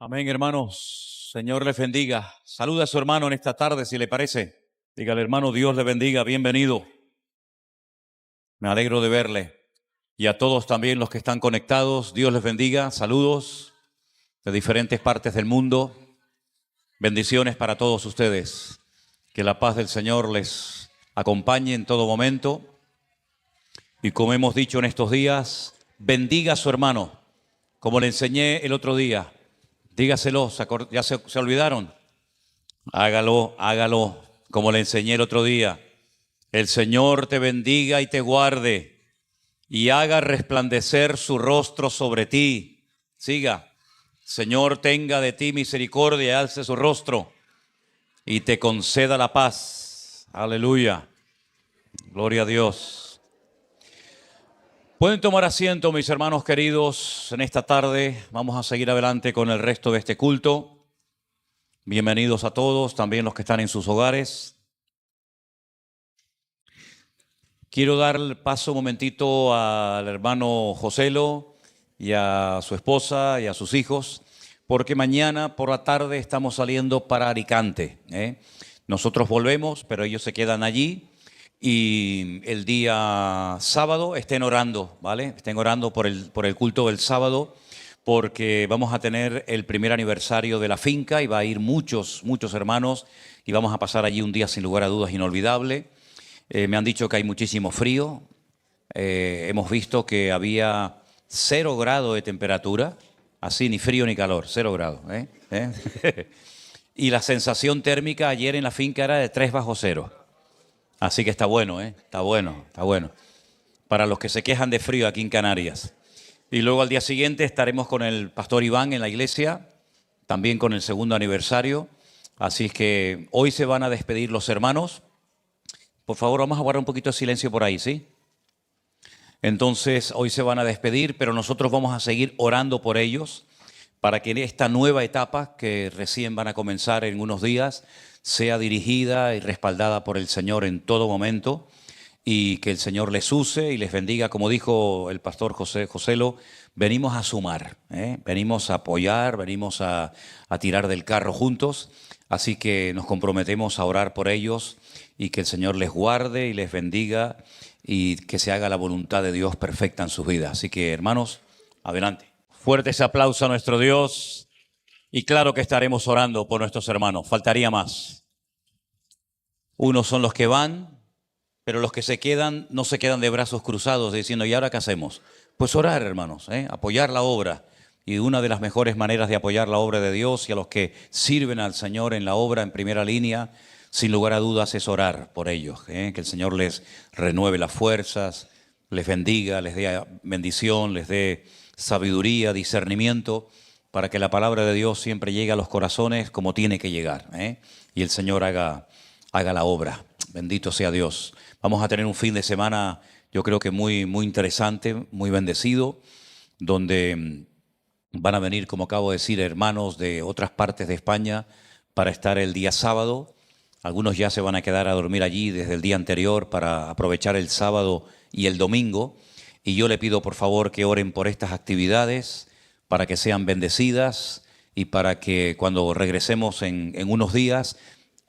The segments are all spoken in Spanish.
Amén, hermanos. Señor les bendiga. Saluda a su hermano en esta tarde, si le parece. Dígale, hermano, Dios le bendiga. Bienvenido. Me alegro de verle. Y a todos también los que están conectados, Dios les bendiga. Saludos de diferentes partes del mundo. Bendiciones para todos ustedes. Que la paz del Señor les acompañe en todo momento. Y como hemos dicho en estos días, bendiga a su hermano, como le enseñé el otro día. Dígaselo, ¿ya se olvidaron? Hágalo, como le enseñé el otro día. El Señor te bendiga y te guarde, y haga resplandecer su rostro sobre ti. Siga. Señor, tenga de ti misericordia y alce su rostro, y te conceda la paz. Aleluya. Gloria a Dios. Pueden tomar asiento, mis hermanos queridos, en esta tarde. Vamos a seguir adelante con el resto de este culto. Bienvenidos a todos, también los que están en sus hogares. Quiero dar el paso un momentito al hermano Joselo y a su esposa y a sus hijos, porque mañana por la tarde estamos saliendo para Alicante. Nosotros volvemos, pero ellos se quedan allí. Y el día sábado estén orando, ¿vale? Estén orando por el culto del sábado, porque vamos a tener el primer aniversario de la finca y va a ir muchos hermanos y vamos a pasar allí un día sin lugar a dudas inolvidable. Me han dicho que hay muchísimo frío. Hemos visto que había 0 grados de temperatura, así ni frío ni calor, 0 grados. Y la sensación térmica ayer en la finca era de 3 bajo cero. Así que está bueno, está bueno. Para los que se quejan de frío aquí en Canarias. Y luego al día siguiente estaremos con el pastor Iván en la iglesia, también con el segundo aniversario. Así que hoy se van a despedir los hermanos. Por favor, vamos a guardar un poquito de silencio por ahí, ¿sí? Entonces, hoy se van a despedir, pero nosotros vamos a seguir orando por ellos para que en esta nueva etapa que recién van a comenzar en unos días sea dirigida y respaldada por el Señor en todo momento, y que el Señor les use y les bendiga. Como dijo el pastor Joselo, venimos a sumar, venimos a apoyar, venimos a tirar del carro juntos, así que nos comprometemos a orar por ellos y que el Señor les guarde y les bendiga y que se haga la voluntad de Dios perfecta en sus vidas. Así que, hermanos, adelante. Fuerte ese aplauso a nuestro Dios. Y claro que estaremos orando por nuestros hermanos, faltaría más. Unos son los que van, pero los que se quedan no se quedan de brazos cruzados diciendo, ¿y ahora qué hacemos? Pues orar, hermanos, apoyar la obra. Y una de las mejores maneras de apoyar la obra de Dios y a los que sirven al Señor en la obra en primera línea, sin lugar a dudas, es orar por ellos. Que el Señor les renueve las fuerzas, les bendiga, les dé bendición, les dé sabiduría, discernimiento, para que la palabra de Dios siempre llegue a los corazones como tiene que llegar, y el Señor haga la obra. Bendito sea Dios. Vamos a tener un fin de semana, yo creo que muy interesante, muy bendecido, donde van a venir, como acabo de decir, hermanos de otras partes de España para estar el día sábado. Algunos ya se van a quedar a dormir allí desde el día anterior para aprovechar el sábado y el domingo. Y yo le pido por favor que oren por estas actividades, para que sean bendecidas y para que cuando regresemos en unos días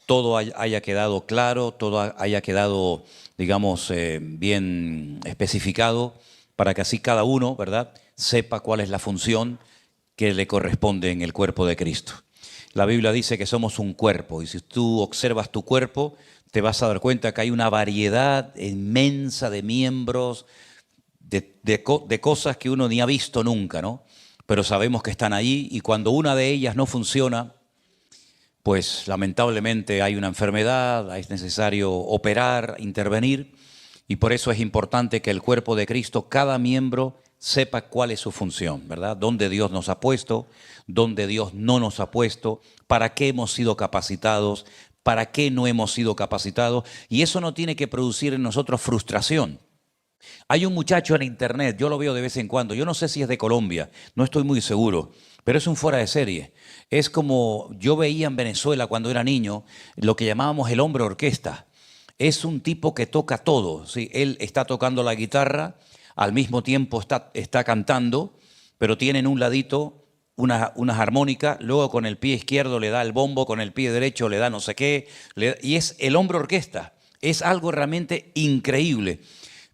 todo haya quedado claro, todo haya quedado, digamos, bien especificado, para que así cada uno, ¿verdad?, sepa cuál es la función que le corresponde en el cuerpo de Cristo. La Biblia dice que somos un cuerpo, y si tú observas tu cuerpo, te vas a dar cuenta que hay una variedad inmensa de miembros, de cosas que uno ni ha visto nunca, ¿no? Pero sabemos que están ahí, y cuando una de ellas no funciona, pues lamentablemente hay una enfermedad, es necesario operar, intervenir, y por eso es importante que el cuerpo de Cristo, cada miembro, sepa cuál es su función, ¿verdad? Dónde Dios nos ha puesto, dónde Dios no nos ha puesto, para qué hemos sido capacitados, para qué no hemos sido capacitados, y eso no tiene que producir en nosotros frustración. Hay un muchacho en internet, yo lo veo de vez en cuando, yo no sé si es de Colombia, no estoy muy seguro, pero es un fuera de serie. Es como yo veía en Venezuela cuando era niño, lo que llamábamos el hombre orquesta. Es un tipo que toca todo, ¿sí? Él está tocando la guitarra, al mismo tiempo está cantando, pero tiene en un ladito unas armónicas, luego con el pie izquierdo le da el bombo, con el pie derecho le da no sé qué, y es el hombre orquesta. Es algo realmente increíble.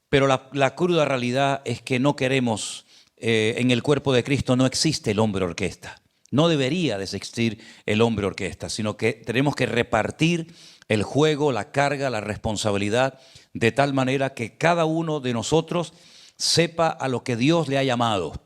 Pero la cruda realidad es que no queremos, en el cuerpo de Cristo no existe el hombre orquesta. No debería de existir el hombre orquesta, sino que tenemos que repartir el juego, la carga, la responsabilidad, de tal manera que cada uno de nosotros sepa a lo que Dios le ha llamado.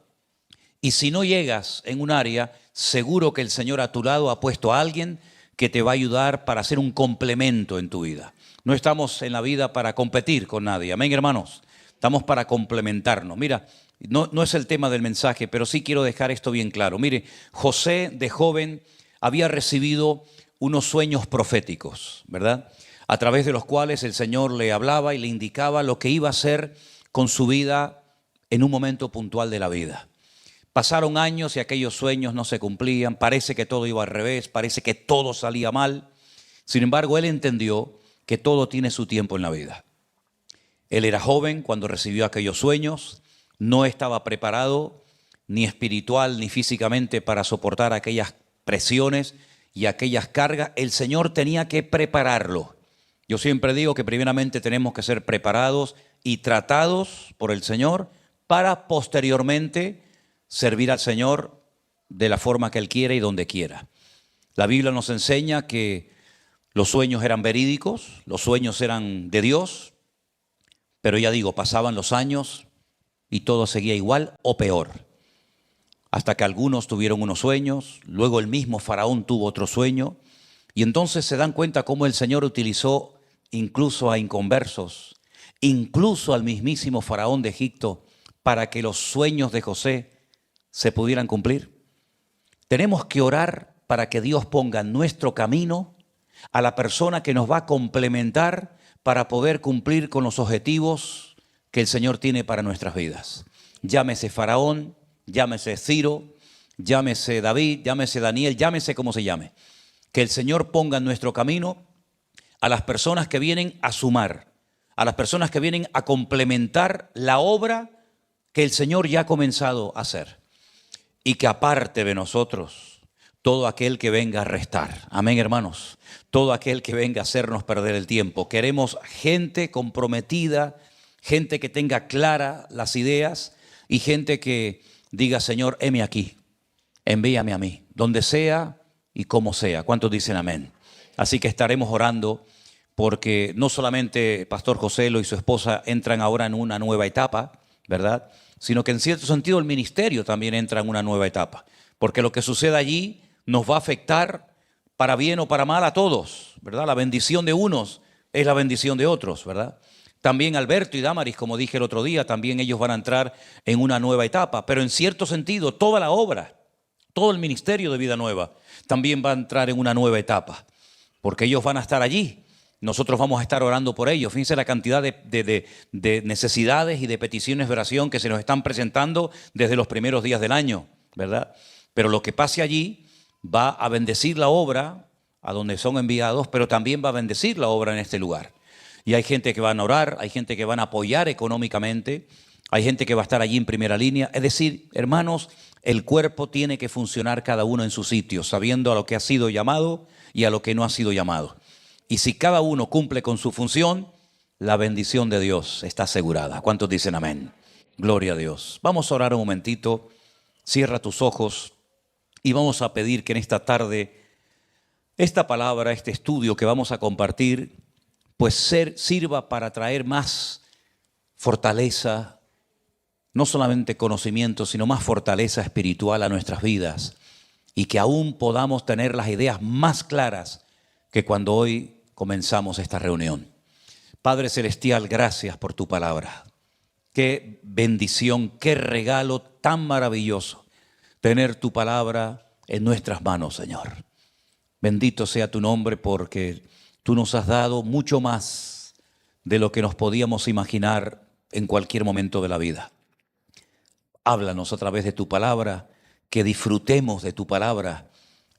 Y si no llegas en un área, seguro que el Señor a tu lado ha puesto a alguien que te va a ayudar para hacer un complemento en tu vida. No estamos en la vida para competir con nadie, amén, hermanos. Estamos para complementarnos. Mira, no es el tema del mensaje, pero sí quiero dejar esto bien claro. Mire, José de joven había recibido unos sueños proféticos, ¿verdad? A través de los cuales el Señor le hablaba y le indicaba lo que iba a hacer con su vida en un momento puntual de la vida. Pasaron años y aquellos sueños no se cumplían, parece que todo iba al revés, parece que todo salía mal. Sin embargo, él entendió que todo tiene su tiempo en la vida. Él era joven cuando recibió aquellos sueños, no estaba preparado ni espiritual ni físicamente para soportar aquellas presiones y aquellas cargas. El Señor tenía que prepararlo. Yo siempre digo que primeramente tenemos que ser preparados y tratados por el Señor para posteriormente servir al Señor de la forma que Él quiere y donde quiera. La Biblia nos enseña que los sueños eran verídicos, los sueños eran de Dios, pero ya digo, pasaban los años y todo seguía igual o peor. Hasta que algunos tuvieron unos sueños, luego el mismo faraón tuvo otro sueño, y entonces se dan cuenta cómo el Señor utilizó incluso a inconversos, incluso al mismísimo faraón de Egipto, para que los sueños de José se pudieran cumplir. Tenemos que orar para que Dios ponga en nuestro camino a la persona que nos va a complementar para poder cumplir con los objetivos que el Señor tiene para nuestras vidas. Llámese Faraón, llámese Ciro, llámese David, llámese Daniel, llámese como se llame. Que el Señor ponga en nuestro camino a las personas que vienen a sumar, a las personas que vienen a complementar la obra que el Señor ya ha comenzado a hacer. Y que aparte de nosotros todo aquel que venga a restar. Amén, hermanos. Todo aquel que venga a hacernos perder el tiempo. Queremos gente comprometida, gente que tenga claras las ideas y gente que diga, Señor, heme aquí, envíame a mí, donde sea y como sea. ¿Cuántos dicen amén? Así que estaremos orando porque no solamente Pastor Joselo y su esposa entran ahora en una nueva etapa, ¿verdad? Sino que en cierto sentido el ministerio también entra en una nueva etapa. Porque lo que sucede allí nos va a afectar para bien o para mal a todos, ¿verdad? La bendición de unos es la bendición de otros, ¿verdad? También Alberto y Damaris, como dije el otro día, también ellos van a entrar en una nueva etapa. Pero en cierto sentido, toda la obra, todo el ministerio de Vida Nueva también va a entrar en una nueva etapa. Porque ellos van a estar allí. Nosotros vamos a estar orando por ellos. Fíjense la cantidad de necesidades y de peticiones de oración que se nos están presentando desde los primeros días del año, ¿verdad? Pero lo que pase allí va a bendecir la obra a donde son enviados, pero también va a bendecir la obra en este lugar. Y hay gente que van a orar, hay gente que van a apoyar económicamente, hay gente que va a estar allí en primera línea. Es decir, hermanos, el cuerpo tiene que funcionar cada uno en su sitio, sabiendo a lo que ha sido llamado y a lo que no ha sido llamado. Y si cada uno cumple con su función, la bendición de Dios está asegurada. ¿Cuántos dicen amén? Gloria a Dios. Vamos a orar un momentito. Cierra tus ojos y vamos a pedir que en esta tarde, esta palabra, este estudio que vamos a compartir, pues sirva para traer más fortaleza, no solamente conocimiento, sino más fortaleza espiritual a nuestras vidas y que aún podamos tener las ideas más claras que cuando hoy comenzamos esta reunión. Padre Celestial, gracias por tu palabra. Qué bendición, qué regalo tan maravilloso tener tu palabra en nuestras manos, Señor. Bendito sea tu nombre porque tú nos has dado mucho más de lo que nos podíamos imaginar en cualquier momento de la vida. Háblanos a través de tu palabra, que disfrutemos de tu palabra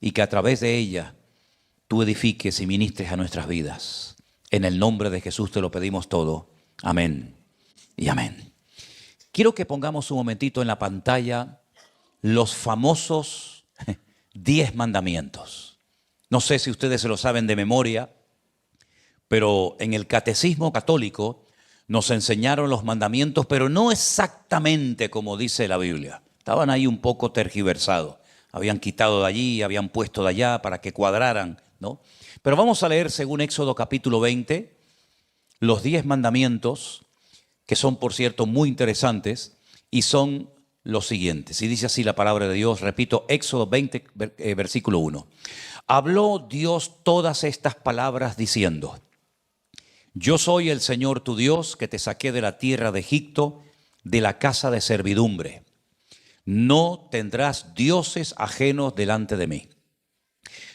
y que a través de ella tú edifiques y ministres a nuestras vidas. En el nombre de Jesús te lo pedimos todo. Amén y amén. Quiero que pongamos un momentito en la pantalla los famosos 10 mandamientos. No sé si ustedes se lo saben de memoria, pero en el catecismo católico nos enseñaron los mandamientos, pero no exactamente como dice la Biblia. Estaban ahí un poco tergiversados. Habían quitado de allí, habían puesto de allá para que cuadraran, ¿no? Pero vamos a leer, según Éxodo capítulo 20, los 10 mandamientos, que son, por cierto, muy interesantes, y son los siguientes. Y dice así la palabra de Dios, repito, Éxodo 20, versículo 1. Habló Dios todas estas palabras diciendo: yo soy el Señor tu Dios, que te saqué de la tierra de Egipto, de la casa de servidumbre. No tendrás dioses ajenos delante de mí.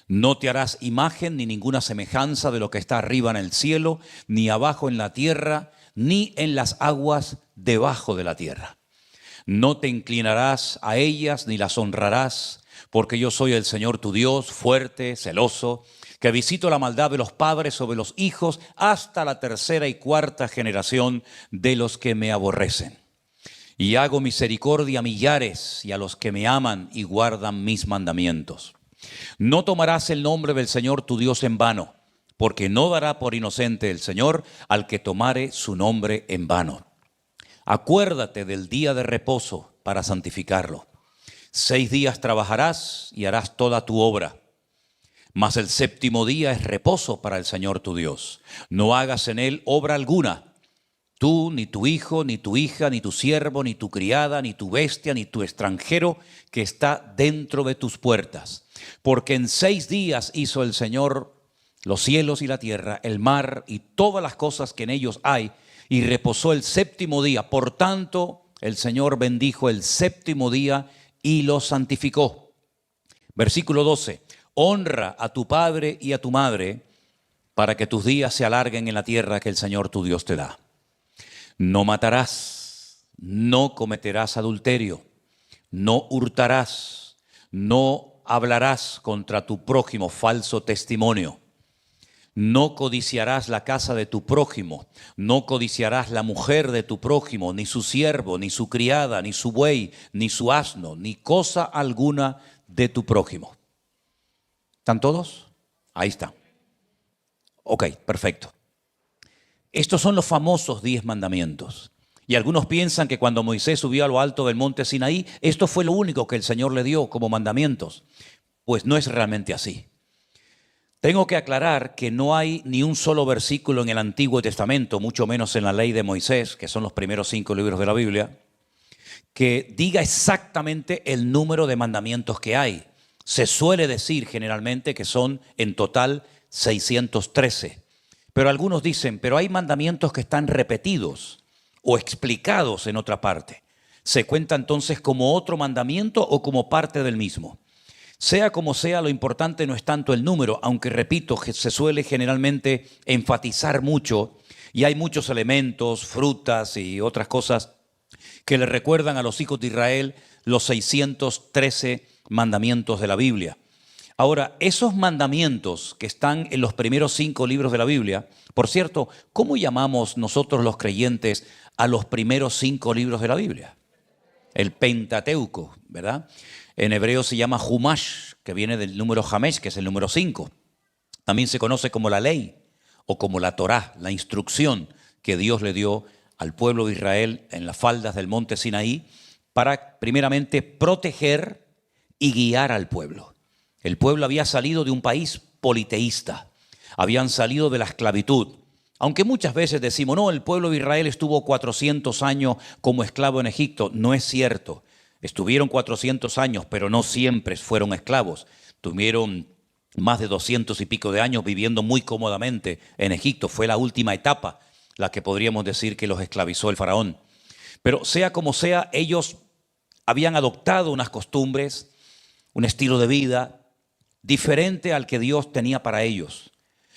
No te harás imagen ni ninguna semejanza de lo que está arriba en el cielo, ni abajo en la tierra, ni en las aguas debajo de la tierra. No te inclinarás a ellas ni las honrarás, porque yo soy el Señor tu Dios, fuerte, celoso, que visito la maldad de los padres sobre los hijos hasta la tercera y cuarta generación de los que me aborrecen. Y hago misericordia a millares y a los que me aman y guardan mis mandamientos. No tomarás el nombre del Señor tu Dios en vano, porque no dará por inocente el Señor al que tomare su nombre en vano. Acuérdate del día de reposo para santificarlo. 6 días trabajarás y harás toda tu obra. Mas el séptimo día es reposo para el Señor tu Dios. No hagas en él obra alguna. Tú, ni tu hijo, ni tu hija, ni tu siervo, ni tu criada, ni tu bestia, ni tu extranjero que está dentro de tus puertas. Porque en 6 días hizo el Señor los cielos y la tierra, el mar y todas las cosas que en ellos hay, y reposó el séptimo día. Por tanto, el Señor bendijo el séptimo día y lo santificó. Versículo 12. Honra a tu padre y a tu madre, para que tus días se alarguen en la tierra que el Señor tu Dios te da. No matarás, no cometerás adulterio, no hurtarás, no hablarás contra tu prójimo falso testimonio. No codiciarás la casa de tu prójimo, no codiciarás la mujer de tu prójimo, ni su siervo, ni su criada, ni su buey, ni su asno, ni cosa alguna de tu prójimo. ¿Están todos? Ahí está. Ok, perfecto. Estos son los famosos 10 mandamientos. Y algunos piensan que cuando Moisés subió a lo alto del monte Sinaí, esto fue lo único que el Señor le dio como mandamientos. Pues no es realmente así. Tengo que aclarar que no hay ni un solo versículo en el Antiguo Testamento, mucho menos en la ley de Moisés, que son los primeros 5 libros de la Biblia, que diga exactamente el número de mandamientos que hay. Se suele decir generalmente que son en total 613. Pero algunos dicen, pero hay mandamientos que están repetidos o explicados en otra parte. ¿Se cuenta entonces como otro mandamiento o como parte del mismo? Sea como sea, lo importante no es tanto el número, aunque repito, se suele generalmente enfatizar mucho y hay muchos elementos, frutas y otras cosas que le recuerdan a los hijos de Israel los 613 mandamientos de la Biblia. Ahora, esos mandamientos que están en los primeros 5 libros de la Biblia, por cierto, ¿cómo llamamos nosotros los creyentes a los primeros 5 libros de la Biblia? El Pentateuco, ¿verdad? En hebreo se llama Humash, que viene del número Hamesh, que es el número 5. También se conoce como la ley o como la Torá, la instrucción que Dios le dio al pueblo de Israel en las faldas del monte Sinaí para primeramente proteger y guiar al pueblo. El pueblo había salido de un país politeísta, habían salido de la esclavitud. Aunque muchas veces decimos, no, el pueblo de Israel estuvo 400 años como esclavo en Egipto. No es cierto. Estuvieron 400 años, pero no siempre fueron esclavos. Tuvieron más de 200 y pico de años viviendo muy cómodamente en Egipto. Fue la última etapa la que podríamos decir que los esclavizó el faraón. Pero sea como sea, ellos habían adoptado unas costumbres, un estilo de vida diferente al que Dios tenía para ellos.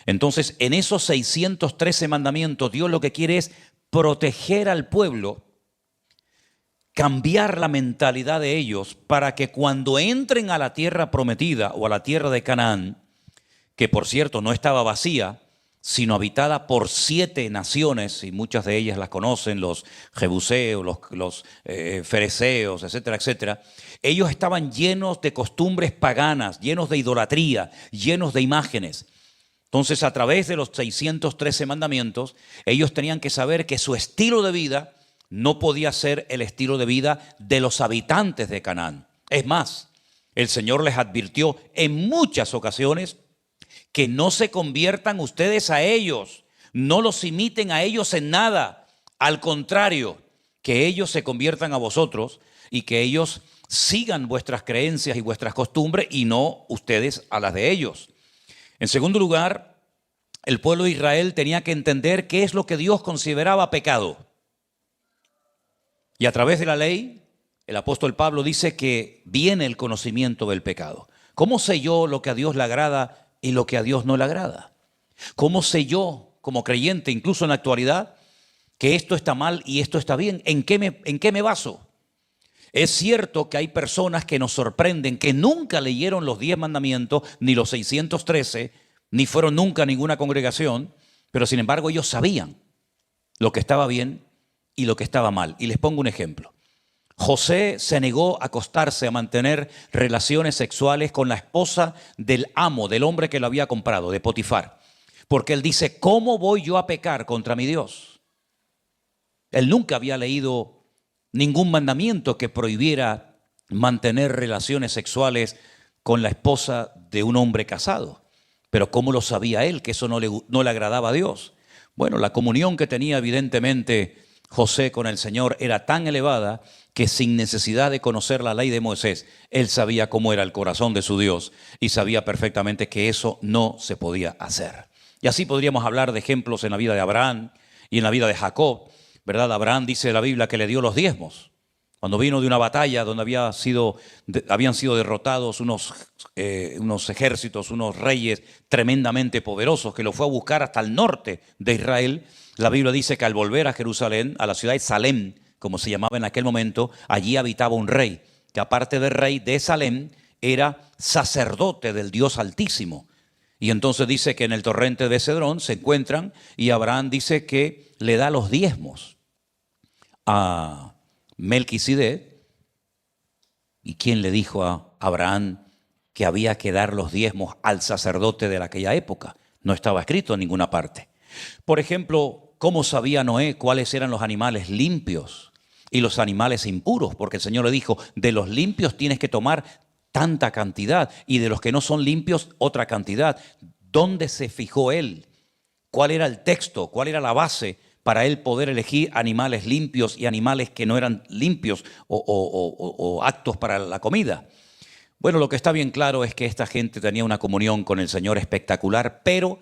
Entonces, en esos 613 mandamientos, Dios lo que quiere es proteger al pueblo, cambiar la mentalidad de ellos para que cuando entren a la tierra prometida o a la tierra de Canaán, que por cierto no estaba vacía, sino habitada por 7 naciones, y muchas de ellas las conocen, los jebuseos, los fereceos, etcétera, etcétera. Ellos estaban llenos de costumbres paganas, llenos de idolatría, llenos de imágenes. Entonces, a través de los 613 mandamientos, ellos tenían que saber que su estilo de vida no podía ser el estilo de vida de los habitantes de Canaán. Es más, el Señor les advirtió en muchas ocasiones que no se conviertan ustedes a ellos, no los imiten a ellos en nada. Al contrario, que ellos se conviertan a vosotros y que ellos sigan vuestras creencias y vuestras costumbres y no ustedes a las de ellos. En segundo lugar, el pueblo de Israel tenía que entender qué es lo que Dios consideraba pecado. Y a través de la ley, el apóstol Pablo dice que viene el conocimiento del pecado. ¿Cómo sé yo lo que a Dios le agrada y lo que a Dios no le agrada? ¿Cómo sé yo, como creyente, incluso en la actualidad, que esto está mal y esto está bien? ¿En qué me baso? Es cierto que hay personas que nos sorprenden, que nunca leyeron los 10 mandamientos, ni los 613, ni fueron nunca a ninguna congregación, pero sin embargo ellos sabían lo que estaba bien y lo que estaba mal. Y les pongo un ejemplo. José se negó a acostarse, a mantener relaciones sexuales con la esposa del amo, del hombre que lo había comprado, de Potifar. Porque él dice, ¿cómo voy yo a pecar contra mi Dios? Él nunca había leído ningún mandamiento que prohibiera mantener relaciones sexuales con la esposa de un hombre casado. Pero ¿cómo lo sabía él que eso no le agradaba a Dios? Bueno, la comunión que tenía evidentemente José con el Señor era tan elevada que sin necesidad de conocer la ley de Moisés, él sabía cómo era el corazón de su Dios y sabía perfectamente que eso no se podía hacer. Y así podríamos hablar de ejemplos en la vida de Abraham y en la vida de Jacob, ¿verdad? Abraham dice la Biblia que le dio los diezmos. Cuando vino de una batalla donde habían sido derrotados unos ejércitos, unos reyes tremendamente poderosos que lo fue a buscar hasta el norte de Israel, la Biblia dice que al volver a Jerusalén, a la ciudad de Salem, como se llamaba en aquel momento, allí habitaba un rey, que aparte de rey de Salem, era sacerdote del Dios Altísimo. Y entonces dice que en el torrente de Cedrón se encuentran y Abraham dice que le da los diezmos a Melquisedec. ¿Y quién le dijo a Abraham que había que dar los diezmos al sacerdote de aquella época? No estaba escrito en ninguna parte. Por ejemplo, ¿cómo sabía Noé cuáles eran los animales limpios y los animales impuros? Porque el Señor le dijo, de los limpios tienes que tomar tanta cantidad y de los que no son limpios otra cantidad. ¿Dónde se fijó él? ¿Cuál era el texto? ¿Cuál era la base para él poder elegir animales limpios y animales que no eran limpios o aptos para la comida? Bueno, lo que está bien claro es que esta gente tenía una comunión con el Señor espectacular, pero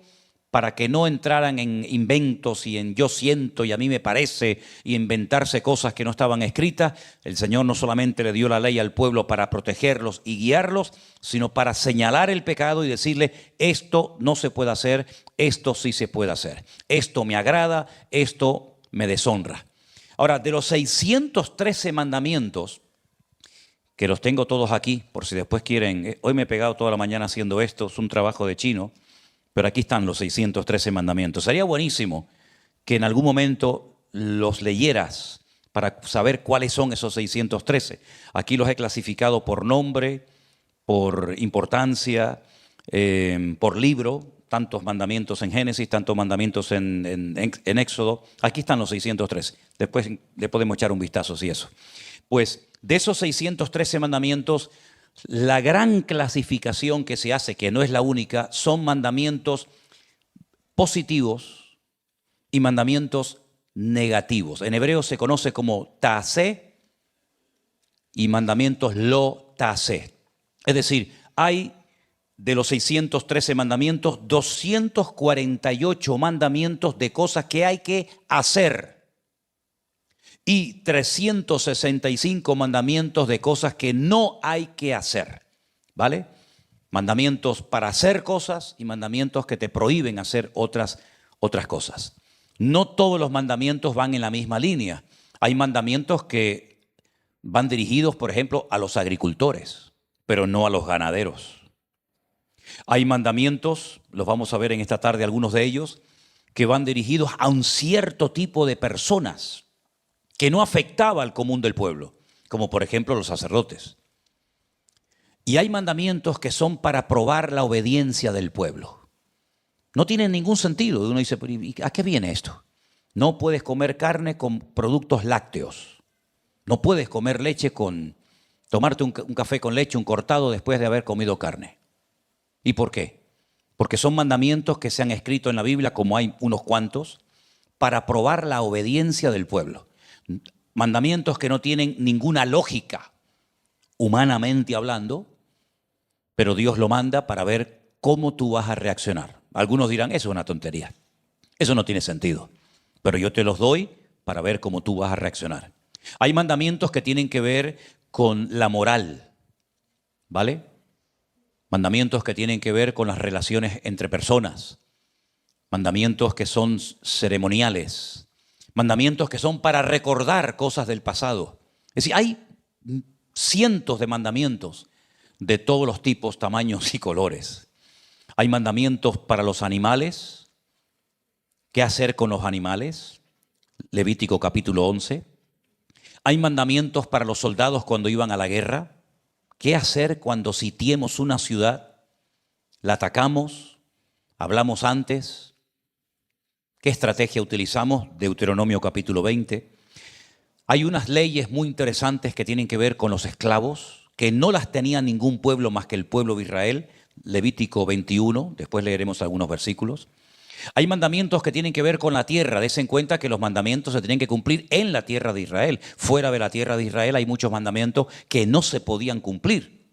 para que no entraran en inventos y en yo siento y a mí me parece y inventarse cosas que no estaban escritas, el Señor no solamente le dio la ley al pueblo para protegerlos y guiarlos, sino para señalar el pecado y decirle, esto no se puede hacer, esto sí se puede hacer. Esto me agrada, esto me deshonra. Ahora, de los 613 mandamientos, que los tengo todos aquí, por si después quieren, hoy me he pegado toda la mañana haciendo esto, es un trabajo de chino, pero aquí están los 613 mandamientos. Sería buenísimo que en algún momento los leyeras para saber cuáles son esos 613. Aquí los he clasificado por nombre, por importancia, por libro, tantos mandamientos en Génesis, tantos mandamientos en Éxodo. Aquí están los 613. Después le podemos echar un vistazo si eso. Pues de esos 613 mandamientos, la gran clasificación que se hace, que no es la única, son mandamientos positivos y mandamientos negativos. En hebreo se conoce como ta'aseh y mandamientos lo ta'aseh. Es decir, hay de los 613 mandamientos, 248 mandamientos de cosas que hay que hacer y 365 mandamientos de cosas que no hay que hacer, ¿vale? Mandamientos para hacer cosas y mandamientos que te prohíben hacer otras cosas. No todos los mandamientos van en la misma línea. Hay mandamientos que van dirigidos, por ejemplo, a los agricultores, pero no a los ganaderos. Hay mandamientos, los vamos a ver en esta tarde algunos de ellos, que van dirigidos a un cierto tipo de personas que no afectaba al común del pueblo, como por ejemplo los sacerdotes. Y hay mandamientos que son para probar la obediencia del pueblo. No tienen ningún sentido. Uno dice, ¿a qué viene esto? No puedes comer carne con productos lácteos. No puedes comer leche tomarte un café con leche, un cortado después de haber comido carne. ¿Y por qué? Porque son mandamientos que se han escrito en la Biblia, como hay unos cuantos, para probar la obediencia del pueblo. Mandamientos que no tienen ninguna lógica, humanamente hablando, pero Dios lo manda para ver cómo tú vas a reaccionar. Algunos dirán, eso es una tontería, eso no tiene sentido, pero yo te los doy para ver cómo tú vas a reaccionar. Hay mandamientos que tienen que ver con la moral, ¿vale? Mandamientos que tienen que ver con las relaciones entre personas, mandamientos que son ceremoniales, mandamientos que son para recordar cosas del pasado. Es decir, hay cientos de mandamientos de todos los tipos, tamaños y colores. Hay mandamientos para los animales, qué hacer con los animales, Levítico capítulo 11. Hay mandamientos para los soldados cuando iban a la guerra, qué hacer cuando sitiemos una ciudad, la atacamos, hablamos antes, qué estrategia utilizamos, Deuteronomio capítulo 20. Hay unas leyes muy interesantes que tienen que ver con los esclavos, que no las tenía ningún pueblo más que el pueblo de Israel, Levítico 21, después leeremos algunos versículos. Hay mandamientos que tienen que ver con la tierra, des en cuenta que los mandamientos se tienen que cumplir en la tierra de Israel. Fuera de la tierra de Israel hay muchos mandamientos que no se podían cumplir.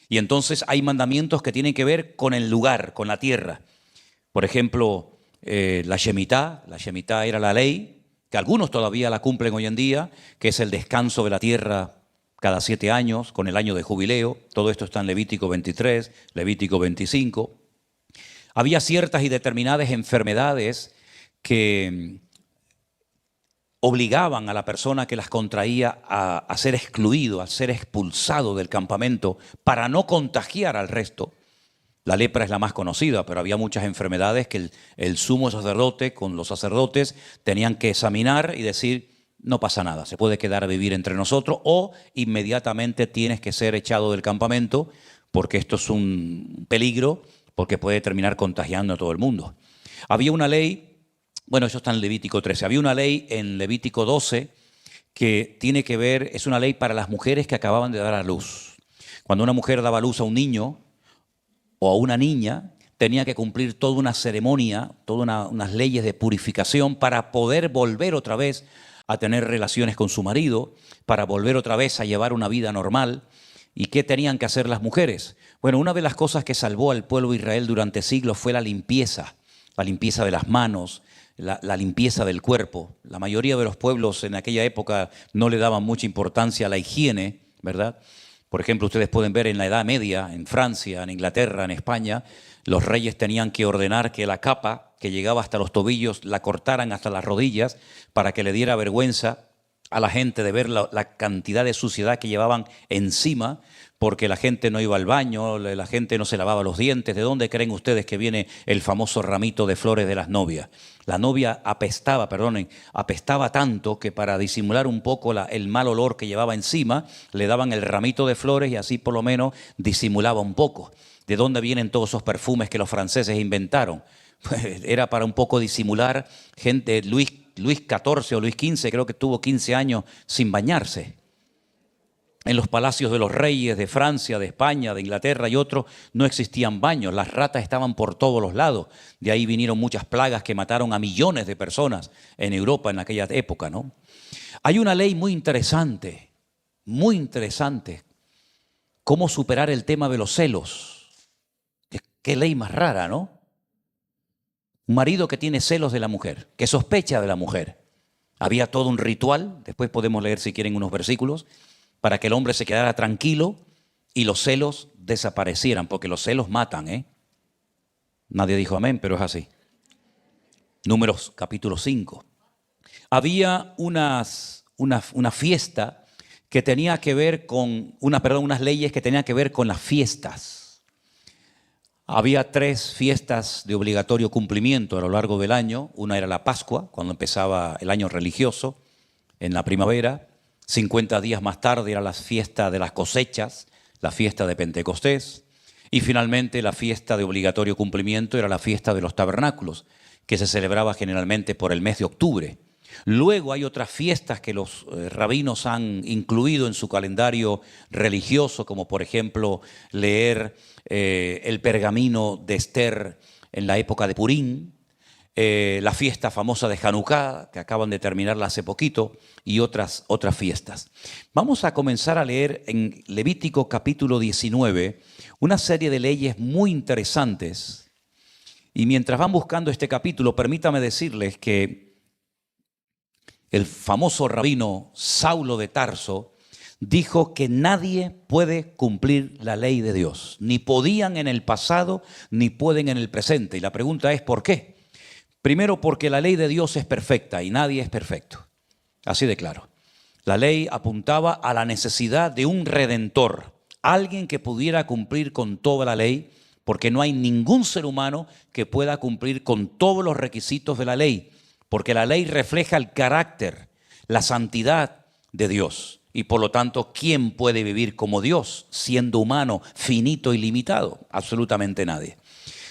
Y entonces hay mandamientos que tienen que ver con el lugar, con la tierra. Por ejemplo, la Shemitá era la ley, que algunos todavía la cumplen hoy en día, que es el descanso de la tierra cada 7 años, con el año de jubileo. Todo esto está en Levítico 23, Levítico 25. Había ciertas y determinadas enfermedades que obligaban a la persona que las contraía a ser excluido, a ser expulsado del campamento para no contagiar al resto. La lepra es la más conocida, pero había muchas enfermedades que el sumo sacerdote con los sacerdotes tenían que examinar y decir, no pasa nada, se puede quedar a vivir entre nosotros o inmediatamente tienes que ser echado del campamento porque esto es un peligro, porque puede terminar contagiando a todo el mundo. Había una ley, bueno, eso está en Levítico 13, había una ley en Levítico 12 que tiene que ver, es una ley para las mujeres que acababan de dar a luz. Cuando una mujer daba a luz a un niño o a una niña, tenía que cumplir toda una ceremonia, todas unas leyes de purificación para poder volver otra vez a tener relaciones con su marido, para volver otra vez a llevar una vida normal. ¿Y qué tenían que hacer las mujeres? Bueno, una de las cosas que salvó al pueblo de Israel durante siglos fue la limpieza de las manos, la limpieza del cuerpo. La mayoría de los pueblos en aquella época no le daban mucha importancia a la higiene, ¿verdad? Por ejemplo, ustedes pueden ver en la Edad Media, en Francia, en Inglaterra, en España, los reyes tenían que ordenar que la capa que llegaba hasta los tobillos la cortaran hasta las rodillas para que le diera vergüenza a la gente de ver la cantidad de suciedad que llevaban encima, porque la gente no iba al baño, la gente no se lavaba los dientes. ¿De dónde creen ustedes que viene el famoso ramito de flores de las novias? La novia apestaba tanto que para disimular un poco el mal olor que llevaba encima, le daban el ramito de flores y así por lo menos disimulaba un poco. ¿De dónde vienen todos esos perfumes que los franceses inventaron? Pues era para un poco disimular gente. Luis XIV o Luis XV creo que tuvo 15 años sin bañarse. En los palacios de los reyes de Francia, de España, de Inglaterra y otros no existían baños, las ratas estaban por todos los lados. De ahí vinieron muchas plagas que mataron a millones de personas en Europa en aquella época, ¿no? Hay una ley muy interesante, cómo superar el tema de los celos. Qué ley más rara, ¿no? Un marido que tiene celos de la mujer, que sospecha de la mujer. Había todo un ritual, después podemos leer si quieren unos versículos, para que el hombre se quedara tranquilo y los celos desaparecieran, porque los celos matan, ¿eh? Nadie dijo amén, pero es así. Números capítulo 5. Había una fiesta que tenía que ver con, unas leyes que tenían que ver con las fiestas. Había 3 fiestas de obligatorio cumplimiento a lo largo del año. Una era la Pascua, cuando empezaba el año religioso, en la primavera. 50 días más tarde era la fiesta de las cosechas, la fiesta de Pentecostés. Y finalmente la fiesta de obligatorio cumplimiento era la fiesta de los tabernáculos, que se celebraba generalmente por el mes de octubre. Luego hay otras fiestas que los rabinos han incluido en su calendario religioso, como por ejemplo leer el pergamino de Esther en la época de Purim, la fiesta famosa de Hanukkah, que acaban de terminarla hace poquito, y otras fiestas. Vamos a comenzar a leer en Levítico capítulo 19 una serie de leyes muy interesantes. Y mientras van buscando este capítulo, permítame decirles que el famoso rabino Saulo de Tarso dijo que nadie puede cumplir la ley de Dios. Ni podían en el pasado, ni pueden en el presente. Y la pregunta es, ¿por qué? Primero, porque la ley de Dios es perfecta y nadie es perfecto. Así de claro. La ley apuntaba a la necesidad de un redentor, alguien que pudiera cumplir con toda la ley, porque no hay ningún ser humano que pueda cumplir con todos los requisitos de la ley, porque la ley refleja el carácter, la santidad de Dios. Y por lo tanto, ¿quién puede vivir como Dios, siendo humano, finito y limitado? Absolutamente nadie.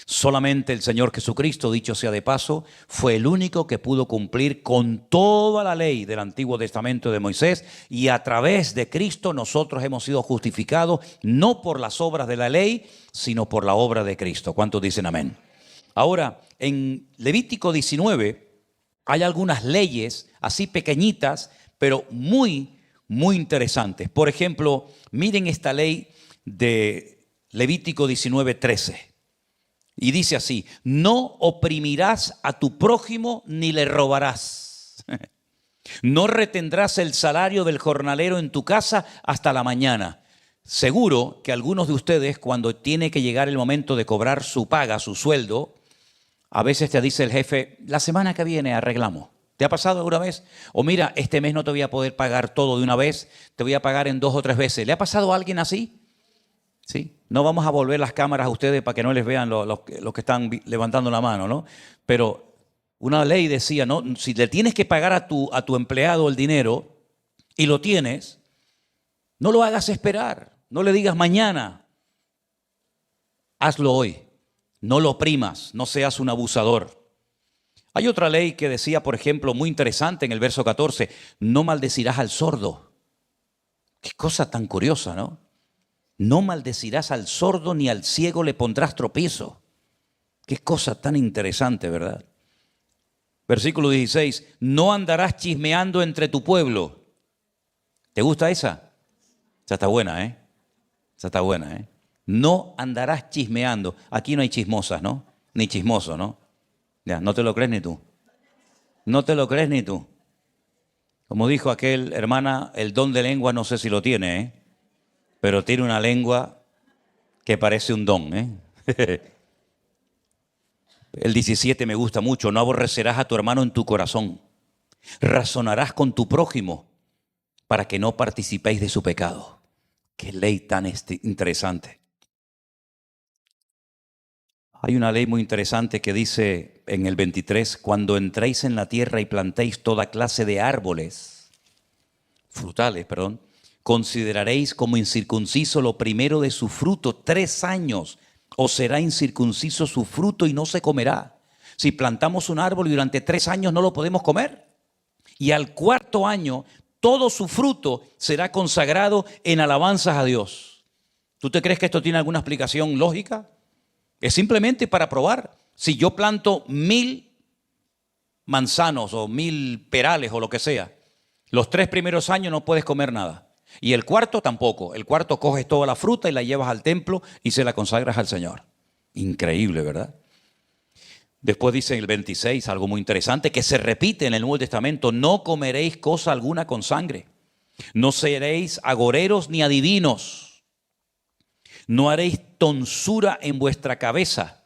Solamente el Señor Jesucristo, dicho sea de paso, fue el único que pudo cumplir con toda la ley del Antiguo Testamento de Moisés, y a través de Cristo nosotros hemos sido justificados no por las obras de la ley, sino por la obra de Cristo. ¿Cuántos dicen amén? Ahora, en Levítico 19 hay algunas leyes así pequeñitas, pero muy interesantes. Por ejemplo, miren esta ley de Levítico 19:13. Y dice así: no oprimirás a tu prójimo ni le robarás. No retendrás el salario del jornalero en tu casa hasta la mañana. Seguro que algunos de ustedes, cuando tiene que llegar el momento de cobrar su paga, su sueldo, a veces te dice el jefe, la semana que viene arreglamos. ¿Te ha pasado alguna vez? O mira, este mes no te voy a poder pagar todo de una vez, te voy a pagar en 2 o 3 veces. ¿Le ha pasado a alguien así? Sí. No vamos a volver las cámaras a ustedes para que no les vean los que están levantando la mano, ¿no? Pero una ley decía, ¿no? Si le tienes que pagar a tu empleado el dinero y lo tienes, no lo hagas esperar. No le digas mañana. Hazlo hoy. No lo oprimas. No seas un abusador. Hay otra ley que decía, por ejemplo, muy interesante en el verso 14, no maldecirás al sordo. Qué cosa tan curiosa, ¿no? No maldecirás al sordo ni al ciego le pondrás tropiezo. Qué cosa tan interesante, ¿verdad? Versículo 16, no andarás chismeando entre tu pueblo. ¿Te gusta esa? Esa está buena, ¿eh? Esa está buena, ¿eh? No andarás chismeando. Aquí no hay chismosas, ¿no? Ni chismoso, ¿no? Ya, no te lo crees ni tú. No te lo crees ni tú. Como dijo aquel, hermana, el don de lengua no sé si lo tiene, ¿eh? Pero tiene una lengua que parece un don, ¿eh? El 17 me gusta mucho. No aborrecerás a tu hermano en tu corazón. Razonarás con tu prójimo para que no participéis de su pecado. Qué ley tan interesante. Hay una ley muy interesante que dice en el 23, cuando entréis en la tierra y plantéis toda clase de árboles, frutales, perdón, consideraréis como incircunciso lo primero de su fruto 3 años, o será incircunciso su fruto y no se comerá. Si plantamos un árbol y durante 3 años no lo podemos comer, y al 4º año todo su fruto será consagrado en alabanzas a Dios. ¿Tú te crees que esto tiene alguna explicación lógica? Es simplemente para probar. Si yo planto 1000 manzanos o 1000 perales o lo que sea, los 3 primeros años no puedes comer nada. Y el 4º tampoco. El 4º coges toda la fruta y la llevas al templo y se la consagras al Señor. Increíble, ¿verdad? Después dice en el 26 algo muy interesante que se repite en el Nuevo Testamento. No comeréis cosa alguna con sangre. No seréis agoreros ni adivinos. No haréis tonsura en vuestra cabeza.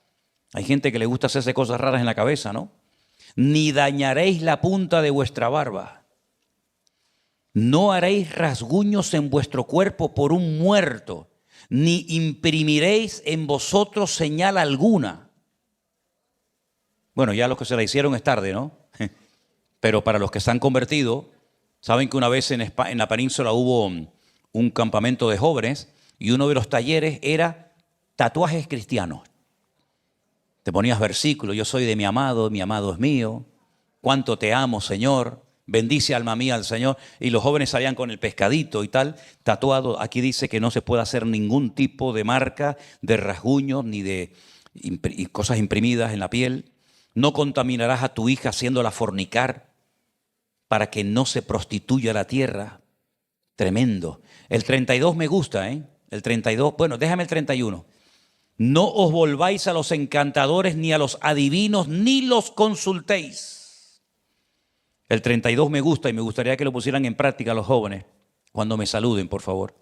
Hay gente que le gusta hacerse cosas raras en la cabeza, ¿no? Ni dañaréis la punta de vuestra barba. No haréis rasguños en vuestro cuerpo por un muerto, ni imprimiréis en vosotros señal alguna. Bueno, ya los que se la hicieron es tarde, ¿no? Pero para los que se han convertido, saben que una vez en la península hubo un campamento de jóvenes y uno de los talleres era tatuajes cristianos. Te ponías versículos: yo soy de mi amado es mío, cuánto te amo, Señor, bendice alma mía al Señor. Y los jóvenes salían con el pescadito y tal, tatuado. Aquí dice que no se puede hacer ningún tipo de marca, de rasguños, ni de cosas imprimidas en la piel. No contaminarás a tu hija haciéndola fornicar, para que no se prostituya la tierra. Tremendo. El 32 me gusta, ¿eh? El 32, bueno, déjame el 31. No os volváis a los encantadores, ni a los adivinos, ni los consultéis. El 32 me gusta y me gustaría que lo pusieran en práctica los jóvenes cuando me saluden, por favor.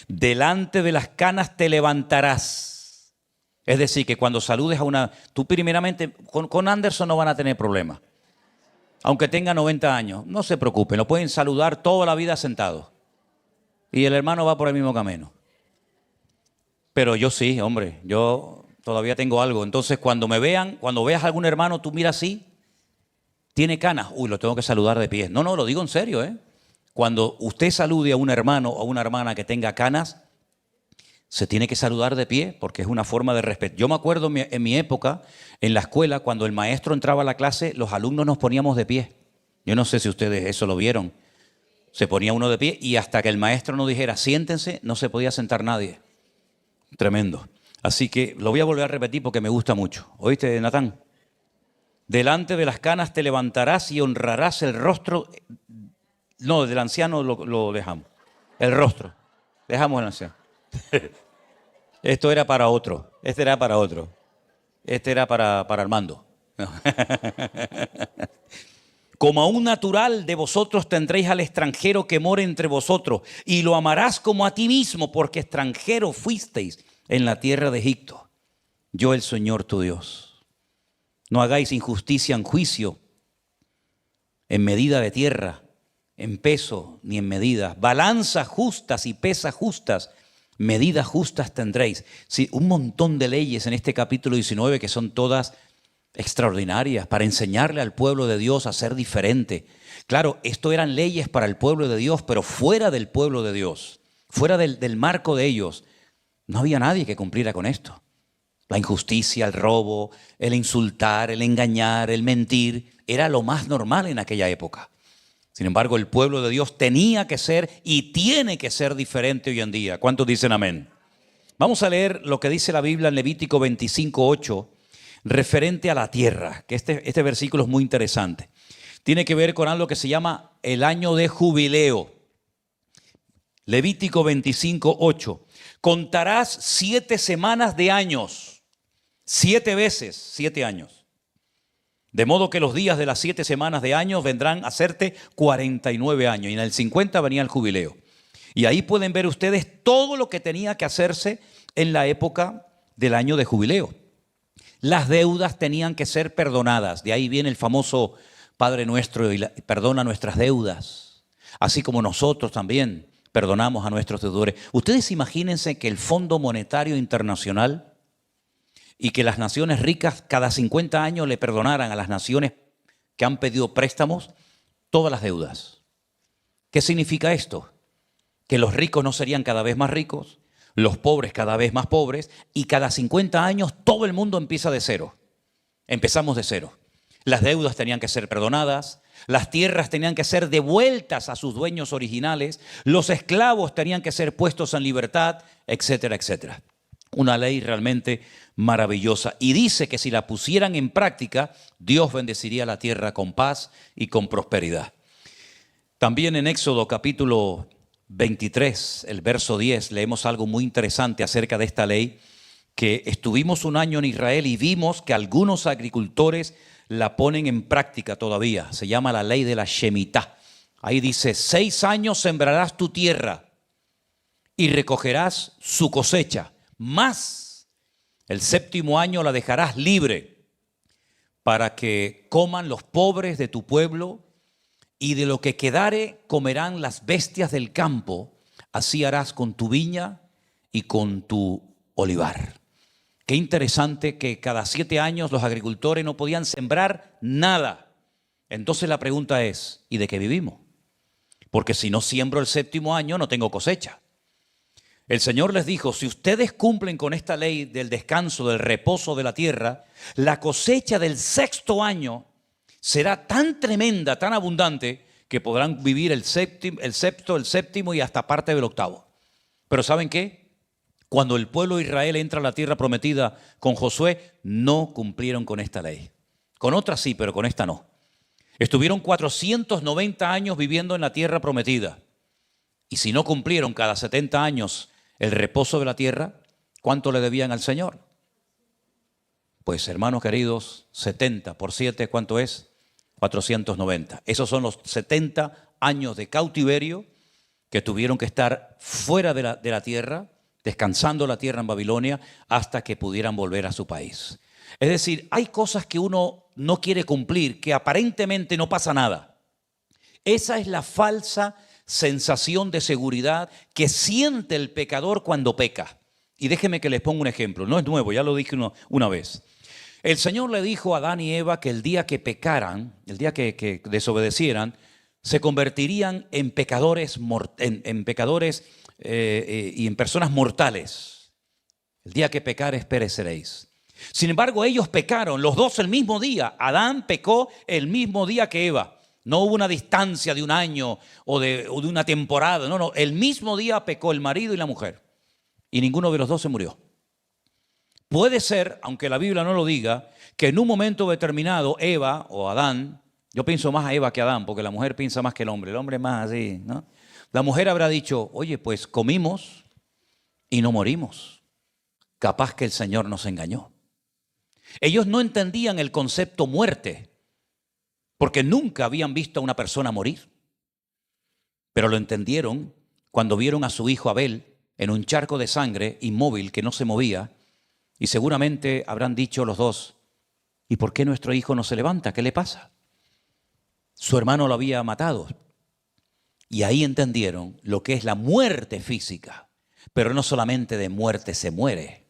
Delante de las canas te levantarás. Es decir, que cuando saludes a una... Tú primeramente, con Anderson no van a tener problemas. Aunque tenga 90 años, no se preocupen, lo pueden saludar toda la vida sentado. Y el hermano va por el mismo camino. Pero yo sí, hombre, yo todavía tengo algo. Entonces, cuando me vean, cuando veas a algún hermano, tú miras así, tiene canas, uy, lo tengo que saludar de pie. No, lo digo en serio, ¿eh? Cuando usted salude a un hermano o a una hermana que tenga canas, se tiene que saludar de pie, porque es una forma de respeto. Yo me acuerdo en mi época, en la escuela, cuando el maestro entraba a la clase, los alumnos nos poníamos de pie. Yo no sé si ustedes eso lo vieron. Se ponía uno de pie y hasta que el maestro no dijera siéntense, no se podía sentar nadie. Tremendo. Así que lo voy a volver a repetir porque me gusta mucho. ¿Oíste, Natán? Delante de las canas te levantarás y honrarás el rostro. No, del anciano lo dejamos. El rostro. Dejamos el anciano. Esto era para otro. Este era para otro. Este era para Armando. Como a un natural de vosotros tendréis al extranjero que mora entre vosotros, y lo amarás como a ti mismo, porque extranjero fuisteis en la tierra de Egipto. Yo, el Señor tu Dios. No hagáis injusticia en juicio, en medida de tierra, en peso ni en medidas. Balanzas justas y pesas justas, medidas justas tendréis. Sí, un montón de leyes en este capítulo 19 que son todas extraordinarias para enseñarle al pueblo de Dios a ser diferente. Claro, esto eran leyes para el pueblo de Dios, pero fuera del pueblo de Dios, fuera del marco de ellos, no había nadie que cumpliera con esto. La injusticia, el robo, el insultar, el engañar, el mentir, era lo más normal en aquella época. Sin embargo, el pueblo de Dios tenía que ser y tiene que ser diferente hoy en día. ¿Cuántos dicen amén? Vamos a leer lo que dice la Biblia en Levítico 25:8, referente a la tierra, que este versículo es muy interesante. Tiene que ver con algo que se llama el año de jubileo. Levítico 25:8. Contarás 7 semanas de años, 7 veces 7 años. De modo que los días de las 7 semanas de años vendrán a hacerte 49 años. Y en el 50 venía el jubileo. Y ahí pueden ver ustedes todo lo que tenía que hacerse en la época del año de jubileo. Las deudas tenían que ser perdonadas. De ahí viene el famoso Padre Nuestro, y perdona nuestras deudas. Así como nosotros también perdonamos a nuestros deudores. Ustedes imagínense que el Fondo Monetario Internacional y que las naciones ricas cada 50 años le perdonaran a las naciones que han pedido préstamos todas las deudas. ¿Qué significa esto? Que los ricos no serían cada vez más ricos, los pobres cada vez más pobres, y cada 50 años todo el mundo empieza de cero. Empezamos de cero. Las deudas tenían que ser perdonadas, las tierras tenían que ser devueltas a sus dueños originales, los esclavos tenían que ser puestos en libertad, etcétera, etcétera. Una ley realmente maravillosa. Y dice que si la pusieran en práctica, Dios bendeciría la tierra con paz y con prosperidad. También en Éxodo capítulo 23, el verso 10, leemos algo muy interesante acerca de esta ley, que estuvimos un año en Israel y vimos que algunos agricultores la ponen en práctica todavía. Se llama la ley de la Shemitah. Ahí dice, 6 años sembrarás tu tierra y recogerás su cosecha, más el 7º año la dejarás libre para que coman los pobres de tu pueblo, y de lo que quedare comerán las bestias del campo, así harás con tu viña y con tu olivar. Qué interesante que cada 7 años los agricultores no podían sembrar nada. Entonces la pregunta es, ¿y de qué vivimos? Porque si no siembro el 7º año no tengo cosecha. El Señor les dijo, si ustedes cumplen con esta ley del descanso, del reposo de la tierra, la cosecha del 6º año será tan tremenda, tan abundante, que podrán vivir el sexto, el 7º y hasta parte del 8º. Pero ¿saben qué? Cuando el pueblo de Israel entra a la tierra prometida con Josué, no cumplieron con esta ley. Con otras sí, pero con esta no. Estuvieron 490 años viviendo en la tierra prometida. Y si no cumplieron cada 70 años el reposo de la tierra, ¿cuánto le debían al Señor? Pues hermanos queridos, 70 por 7, ¿cuánto es? 490. Esos son los 70 años de cautiverio que tuvieron que estar fuera de la tierra, descansando la tierra en Babilonia, hasta que pudieran volver a su país. Es decir, hay cosas que uno no quiere cumplir, que aparentemente no pasa nada. Esa es la falsa sensación de seguridad que siente el pecador cuando peca. Y déjeme que les ponga un ejemplo. No es nuevo, ya lo dije una vez. El Señor le dijo a Adán y Eva que el día que pecaran, el día que desobedecieran, se convertirían en pecadores, y en personas mortales. El día que pecares pereceréis. Sin embargo, ellos pecaron, los dos el mismo día. Adán pecó el mismo día que Eva. No hubo una distancia de un año o de una temporada. No, el mismo día pecó el marido y la mujer. Y ninguno de los dos se murió. Puede ser, aunque la Biblia no lo diga, que en un momento determinado Eva o Adán, yo pienso más a Eva que a Adán, porque la mujer piensa más que el hombre es más así, ¿no? La mujer habrá dicho, oye, pues comimos y no morimos. Capaz que el Señor nos engañó. Ellos no entendían el concepto muerte, porque nunca habían visto a una persona morir. Pero lo entendieron cuando vieron a su hijo Abel en un charco de sangre inmóvil que no se movía, y seguramente habrán dicho los dos, ¿y por qué nuestro hijo no se levanta? ¿Qué le pasa? Su hermano lo había matado. Y ahí entendieron lo que es la muerte física. Pero no solamente de muerte se muere.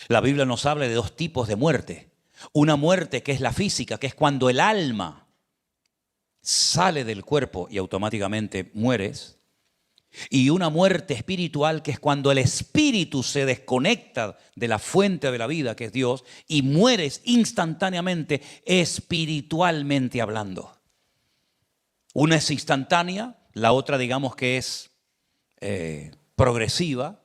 La Biblia nos habla de 2 tipos de muerte. Una muerte que es la física, que es cuando el alma sale del cuerpo y automáticamente mueres. Y una muerte espiritual, que es cuando el espíritu se desconecta de la fuente de la vida, que es Dios, y mueres instantáneamente, espiritualmente hablando. Una es instantánea, la otra digamos que es progresiva.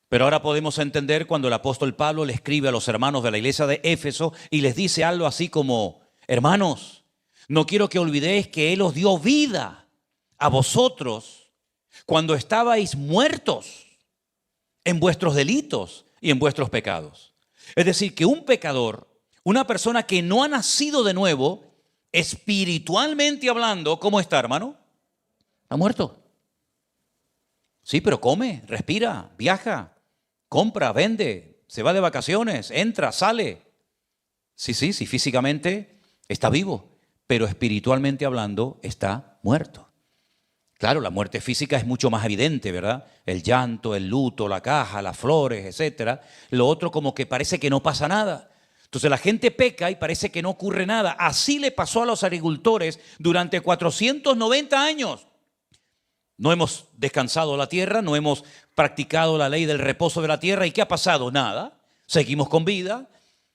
Pero ahora podemos entender cuando el apóstol Pablo le escribe a los hermanos de la iglesia de Éfeso y les dice algo así como, hermanos, no quiero que olvidéis que Él os dio vida a vosotros cuando estabais muertos en vuestros delitos y en vuestros pecados. Es decir, que un pecador, una persona que no ha nacido de nuevo, espiritualmente hablando, ¿cómo está, hermano? Está muerto. Sí, pero come, respira, viaja, compra, vende, se va de vacaciones, entra, sale. Sí, físicamente está vivo, pero espiritualmente hablando está muerto. Claro, la muerte física es mucho más evidente, ¿verdad? El llanto, el luto, la caja, las flores, etcétera. Lo otro como que parece que no pasa nada. Entonces la gente peca y parece que no ocurre nada. Así le pasó a los agricultores durante 490 años. No hemos descansado la tierra, no hemos practicado la ley del reposo de la tierra. ¿Y qué ha pasado? Nada. Seguimos con vida,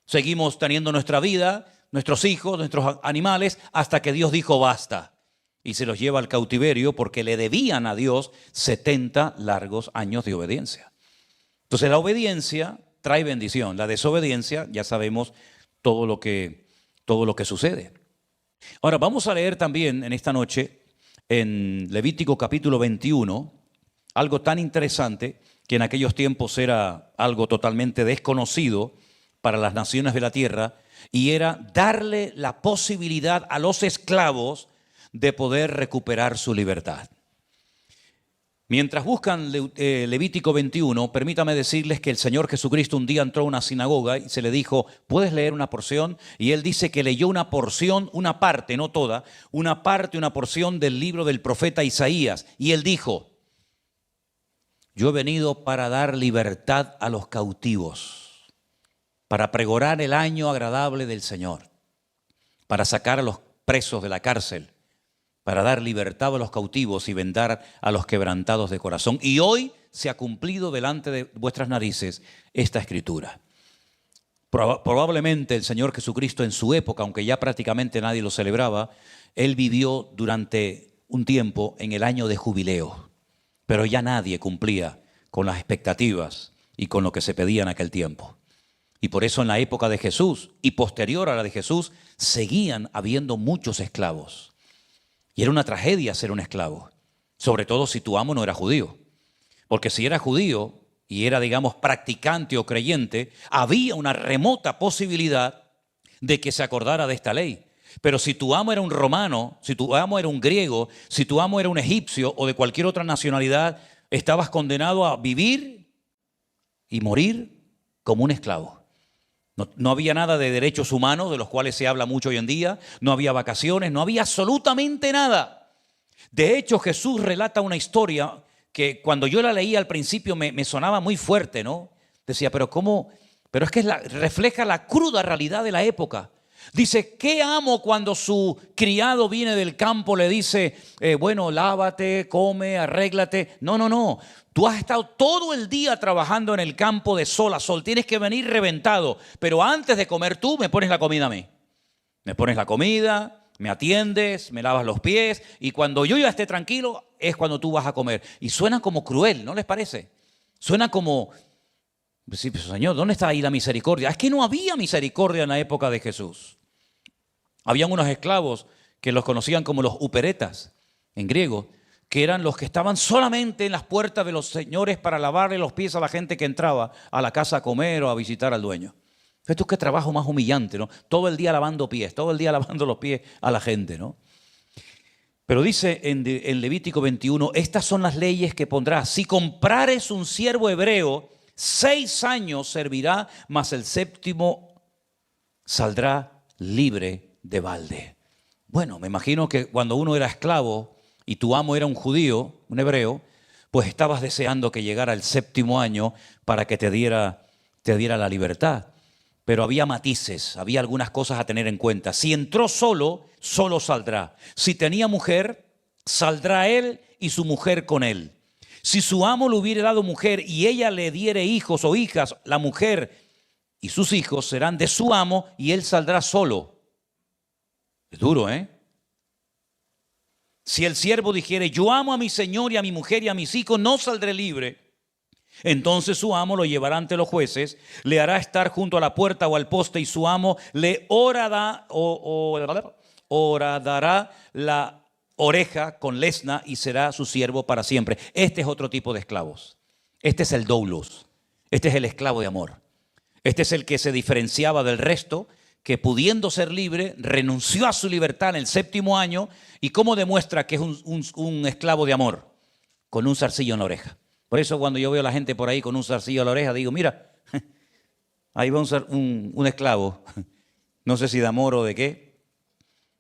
seguimos teniendo nuestra vida, nuestros hijos, nuestros animales, hasta que Dios dijo basta. Y se los lleva al cautiverio porque le debían a Dios 70 largos años de obediencia. Entonces la obediencia trae bendición. La desobediencia, ya sabemos todo lo que sucede. Ahora vamos a leer también en esta noche en Levítico capítulo 21, algo tan interesante que en aquellos tiempos era algo totalmente desconocido para las naciones de la tierra, y era darle la posibilidad a los esclavos de poder recuperar su libertad. Mientras buscan Levítico 21, permítame decirles que el Señor Jesucristo un día entró a una sinagoga y se le dijo, ¿puedes leer una porción? Y él dice que leyó una porción, una parte, no toda, una parte, una porción del libro del profeta Isaías. Y él dijo, Yo he venido para dar libertad a los cautivos, para pregonar el año agradable del Señor, para sacar a los presos de la cárcel, para dar libertad a los cautivos y vendar a los quebrantados de corazón. Y hoy se ha cumplido delante de vuestras narices esta escritura. Probablemente el Señor Jesucristo en su época, aunque ya prácticamente nadie lo celebraba, Él vivió durante un tiempo en el año de jubileo, pero ya nadie cumplía con las expectativas y con lo que se pedía en aquel tiempo. Y por eso en la época de Jesús y posterior a la de Jesús seguían habiendo muchos esclavos. Y era una tragedia ser un esclavo, sobre todo si tu amo no era judío. Porque si era judío y era, digamos, practicante o creyente, había una remota posibilidad de que se acordara de esta ley. Pero si tu amo era un romano, si tu amo era un griego, si tu amo era un egipcio o de cualquier otra nacionalidad, estabas condenado a vivir y morir como un esclavo. No había nada de derechos humanos, de los cuales se habla mucho hoy en día. No había vacaciones, no había absolutamente nada. De hecho, Jesús relata una historia que cuando yo la leía al principio me sonaba muy fuerte, ¿no? Decía, pero ¿cómo? Pero es que refleja la cruda realidad de la época. Dice, ¿qué amo cuando su criado viene del campo, le dice, bueno, lávate, come, arréglate? No. Tú has estado todo el día trabajando en el campo de sol a sol. Tienes que venir reventado. Pero antes de comer tú, me pones la comida a mí. Me pones la comida, me atiendes, me lavas los pies. Y cuando yo ya esté tranquilo, es cuando tú vas a comer. Y suena como cruel, ¿no les parece? Suena como, sí, pero Señor, ¿dónde está ahí la misericordia? Es que no había misericordia en la época de Jesús. Habían unos esclavos que los conocían como los uperetas, en griego, que eran los que estaban solamente en las puertas de los señores para lavarle los pies a la gente que entraba a la casa a comer o a visitar al dueño. Esto es qué trabajo más humillante, ¿no? Todo el día lavando pies, todo el día lavando los pies a la gente, ¿no? Pero dice en Levítico 21, estas son las leyes que pondrás. Si comprares un siervo hebreo, 6 años servirá, mas el 7º saldrá libre de balde. Bueno, me imagino que cuando uno era esclavo y tu amo era un judío, un hebreo, pues estabas deseando que llegara el 7º año para que te diera la libertad. Pero había matices, había algunas cosas a tener en cuenta. Si entró solo, solo saldrá. Si tenía mujer, saldrá él y su mujer con él. Si su amo le hubiera dado mujer y ella le diere hijos o hijas, la mujer y sus hijos serán de su amo y él saldrá solo. Es duro, ¿eh? Si el siervo dijere, yo amo a mi señor y a mi mujer y a mis hijos, no saldré libre. Entonces su amo lo llevará ante los jueces, le hará estar junto a la puerta o al poste y su amo le horadará la oreja con lesna y será su siervo para siempre. Este es otro tipo de esclavos. Este es el doulos. Este es el esclavo de amor. Este es el que se diferenciaba del resto, que pudiendo ser libre, renunció a su libertad en el 7º año. ¿Y cómo demuestra que es un esclavo de amor? Con un zarcillo en la oreja. Por eso cuando yo veo a la gente por ahí con un zarcillo en la oreja, digo, mira, ahí va un esclavo. No sé si de amor o de qué,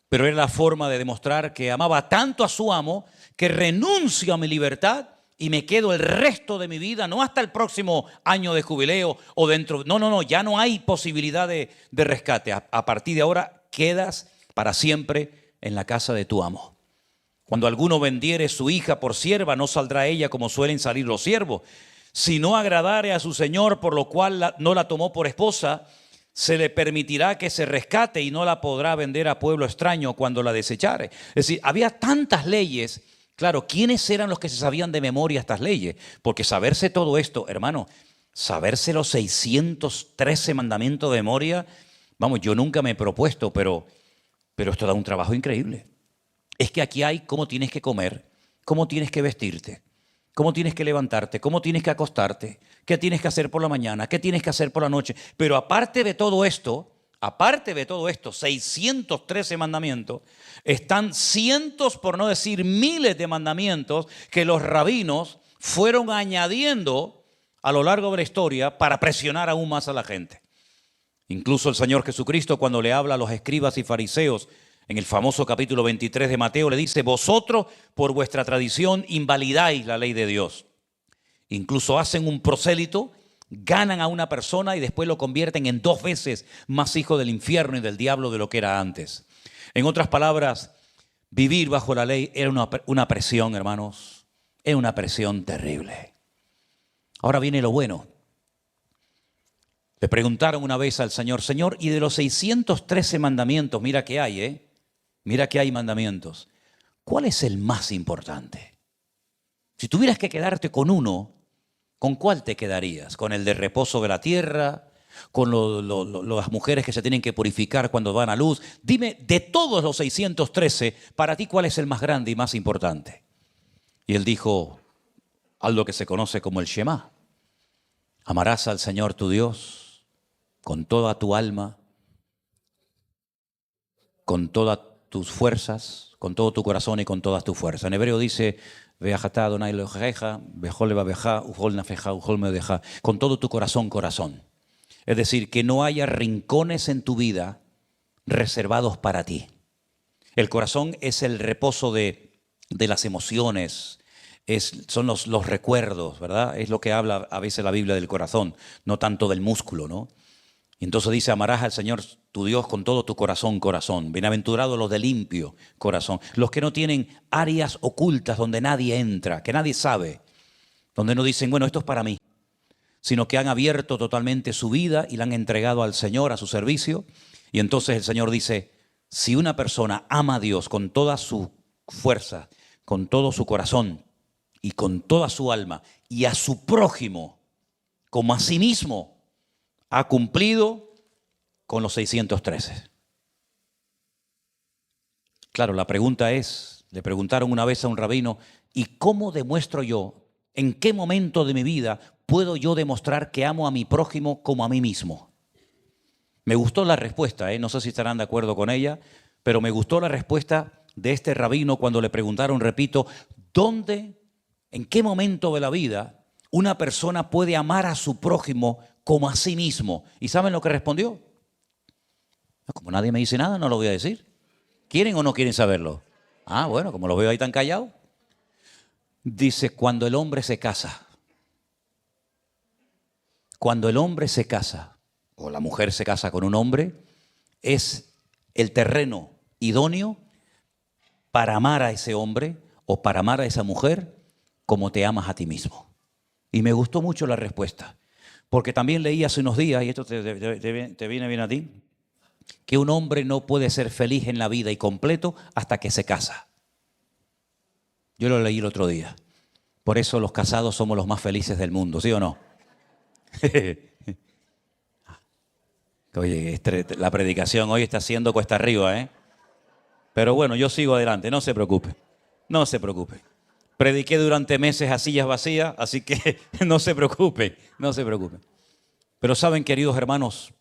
pero era la forma de demostrar que amaba tanto a su amo que renuncio a mi libertad y me quedo el resto de mi vida, no hasta el próximo año de jubileo o dentro. No, ya no hay posibilidad de rescate. A partir de ahora quedas para siempre en la casa de tu amo. Cuando alguno vendiere su hija por sierva, no saldrá ella como suelen salir los siervos. Si no agradare a su señor, por lo cual no la tomó por esposa, se le permitirá que se rescate y no la podrá vender a pueblo extraño cuando la desechare. Es decir, había tantas leyes. Claro, ¿quiénes eran los que se sabían de memoria estas leyes? Porque saberse todo esto, hermano, saberse los 613 mandamientos de memoria, vamos, yo nunca me he propuesto, pero esto da un trabajo increíble. Es que aquí hay cómo tienes que comer, cómo tienes que vestirte, cómo tienes que levantarte, cómo tienes que acostarte, qué tienes que hacer por la mañana, qué tienes que hacer por la noche. Pero aparte de todo esto, 613 mandamientos, están cientos, por no decir miles de mandamientos que los rabinos fueron añadiendo a lo largo de la historia para presionar aún más a la gente. Incluso el Señor Jesucristo, cuando le habla a los escribas y fariseos, en el famoso capítulo 23 de Mateo, le dice, vosotros por vuestra tradición invalidáis la ley de Dios Incluso hacen un prosélito, ganan a una persona y después lo convierten en 2 veces más hijo del infierno y del diablo de lo que era antes. En otras palabras, vivir bajo la ley era una presión, hermanos. Era una presión terrible. Ahora viene lo bueno. Le preguntaron una vez al Señor, Señor, y de los 613 mandamientos, mira que hay, mira que hay mandamientos, ¿cuál es el más importante? Si tuvieras que quedarte con uno, ¿con cuál te quedarías? ¿Con el de reposo de la tierra? ¿Con las mujeres que se tienen que purificar cuando van a luz? Dime, de todos los 613, para ti, ¿cuál es el más grande y más importante? Y él dijo algo que se conoce como el Shema. Amarás al Señor tu Dios con toda tu alma, con todas tus fuerzas, con todo tu corazón y con todas tus fuerzas. En hebreo dice, con todo tu corazón, corazón. Es decir, que no haya rincones en tu vida reservados para ti. El corazón es el reposo de las emociones, son los recuerdos, ¿verdad? Es lo que habla a veces la Biblia del corazón, no tanto del músculo, ¿no? Y entonces dice, amarás al Señor tu Dios con todo tu corazón, corazón. Bienaventurados los de limpio corazón. Los que no tienen áreas ocultas donde nadie entra, que nadie sabe. Donde no dicen, bueno, esto es para mí. Sino que han abierto totalmente su vida y la han entregado al Señor, a su servicio. Y entonces el Señor dice, si una persona ama a Dios con toda su fuerza, con todo su corazón y con toda su alma, y a su prójimo como a sí mismo, ha cumplido con los 613. Claro, la pregunta es, le preguntaron una vez a un rabino, ¿y cómo demuestro yo, en qué momento de mi vida puedo yo demostrar que amo a mi prójimo como a mí mismo? Me gustó la respuesta, no sé si estarán de acuerdo con ella, pero me gustó la respuesta de este rabino cuando le preguntaron, repito, ¿dónde, en qué momento de la vida una persona puede amar a su prójimo como a sí mismo? ¿Y saben lo que respondió? Como nadie me dice nada, no lo voy a decir. ¿Quieren o no quieren saberlo? Ah, bueno, como los veo ahí tan callados. Dice, cuando el hombre se casa. Cuando el hombre se casa, o la mujer se casa con un hombre, es el terreno idóneo para amar a ese hombre o para amar a esa mujer como te amas a ti mismo. Y me gustó mucho la respuesta. Porque también leí hace unos días, y esto te viene bien a ti, que un hombre no puede ser feliz en la vida y completo hasta que se casa. Yo lo leí el otro día. Por eso los casados somos los más felices del mundo, ¿sí o no? Oye, la predicación hoy está siendo cuesta arriba, ¿eh? Pero bueno, yo sigo adelante, no se preocupe. No se preocupe. Prediqué durante meses a sillas vacías, así que no se preocupe, no se preocupe. Pero saben, queridos hermanos,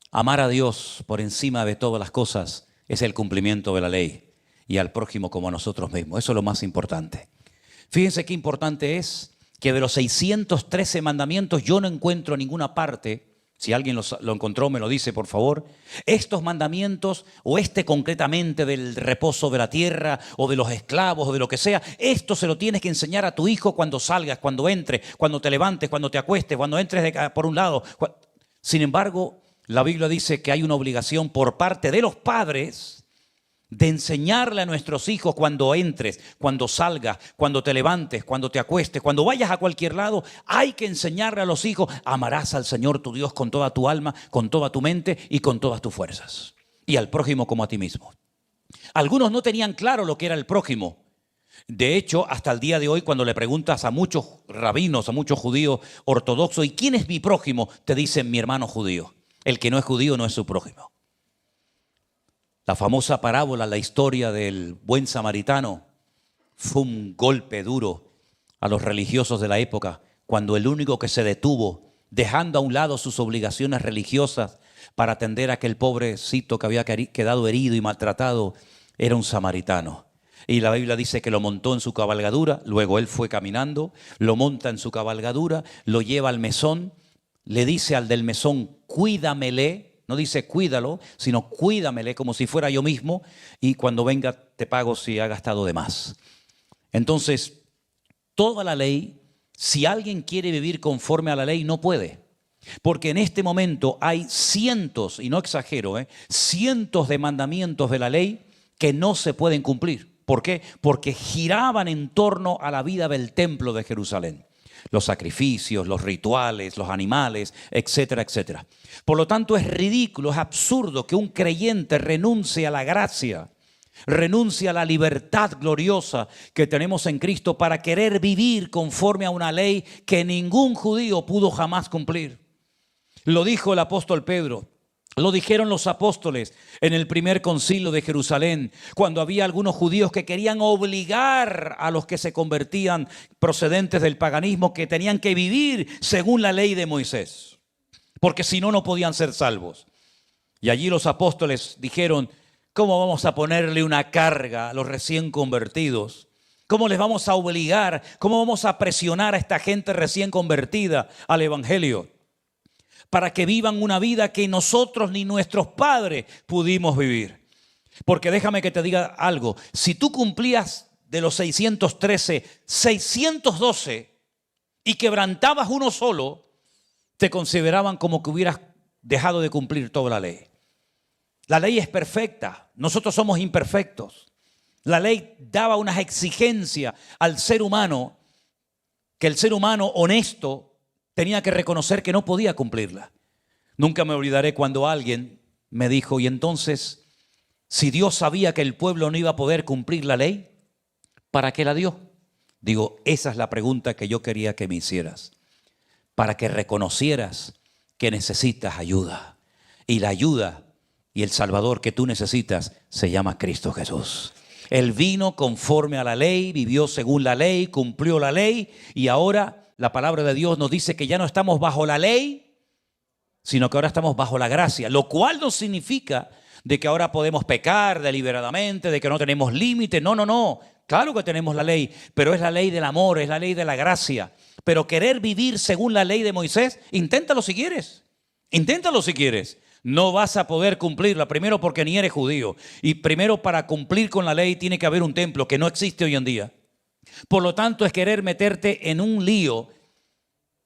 amar a Dios por encima de todas las cosas es el cumplimiento de la ley y al prójimo como a nosotros mismos. Eso es lo más importante. Fíjense qué importante es que de los 613 mandamientos yo no encuentro en ninguna parte. Si alguien lo encontró, me lo dice, por favor. Estos mandamientos, o concretamente del reposo de la tierra, o de los esclavos, o de lo que sea, esto se lo tienes que enseñar a tu hijo cuando salgas, cuando entres, cuando te levantes, cuando te acuestes, cuando entres por un lado. Sin embargo, la Biblia dice que hay una obligación por parte de los padres de enseñarle a nuestros hijos cuando entres, cuando salgas, cuando te levantes, cuando te acuestes, cuando vayas a cualquier lado, hay que enseñarle a los hijos, amarás al Señor tu Dios con toda tu alma, con toda tu mente y con todas tus fuerzas. Y al prójimo como a ti mismo. Algunos no tenían claro lo que era el prójimo. De hecho, hasta el día de hoy, cuando le preguntas a muchos rabinos, a muchos judíos ortodoxos, ¿y quién es mi prójimo? Te dicen mi hermano judío. El que no es judío no es su prójimo. La famosa parábola, la historia del buen samaritano, fue un golpe duro a los religiosos de la época, cuando el único que se detuvo, dejando a un lado sus obligaciones religiosas para atender a aquel pobrecito que había quedado herido y maltratado, era un samaritano. Y la Biblia dice que lo montó en su cabalgadura, luego él fue caminando, lo monta en su cabalgadura, lo lleva al mesón, le dice al del mesón, cuídamele. No dice cuídalo, sino cuídamele como si fuera yo mismo y cuando venga te pago si ha gastado de más. Entonces, toda la ley Si alguien quiere vivir conforme a la ley, no puede. Porque en este momento hay cientos, y no exagero, cientos de mandamientos de la ley que no se pueden cumplir. ¿Por qué? Porque giraban en torno a la vida del templo de Jerusalén. Los sacrificios, los rituales, los animales, etcétera, etcétera. Por lo tanto, es ridículo, es absurdo que un creyente renuncie a la gracia, renuncie a la libertad gloriosa que tenemos en Cristo para querer vivir conforme a una ley que ningún judío pudo jamás cumplir. Lo dijo el apóstol Pedro, lo dijeron los apóstoles en el primer concilio de Jerusalén, cuando había algunos judíos que querían obligar a los que se convertían procedentes del paganismo que tenían que vivir según la ley de Moisés, porque si no, no podían ser salvos. Y allí los apóstoles dijeron: ¿cómo vamos a ponerle una carga a los recién convertidos? ¿Cómo les vamos a obligar? ¿Cómo vamos a presionar a esta gente recién convertida al evangelio para que vivan una vida que nosotros ni nuestros padres pudimos vivir? Porque déjame que te diga algo. Si tú cumplías de los 613, 612 y quebrantabas uno solo, te consideraban como que hubieras dejado de cumplir toda la ley. La ley es perfecta, nosotros somos imperfectos. La ley daba unas exigencias al ser humano que el ser humano honesto tenía que reconocer que no podía cumplirla. Nunca me olvidaré cuando alguien me dijo: y entonces, si Dios sabía que el pueblo no iba a poder cumplir la ley, ¿para qué la dio? Digo, esa es la pregunta que yo quería que me hicieras, para que reconocieras que necesitas ayuda. Y la ayuda y el Salvador que tú necesitas se llama Cristo Jesús. Él vino conforme a la ley, vivió según la ley, cumplió la ley, y ahora la palabra de Dios nos dice que ya no estamos bajo la ley, sino que ahora estamos bajo la gracia, lo cual no significa de que ahora podemos pecar deliberadamente, de que no tenemos límite. No, no, no. Claro que tenemos la ley, pero es la ley del amor, es la ley de la gracia. Pero querer vivir según la ley de Moisés, inténtalo si quieres. Inténtalo si quieres. No vas a poder cumplirla, primero porque ni eres judío. Y primero, para cumplir con la ley tiene que haber un templo que no existe hoy en día. Por lo tanto, es querer meterte en un lío,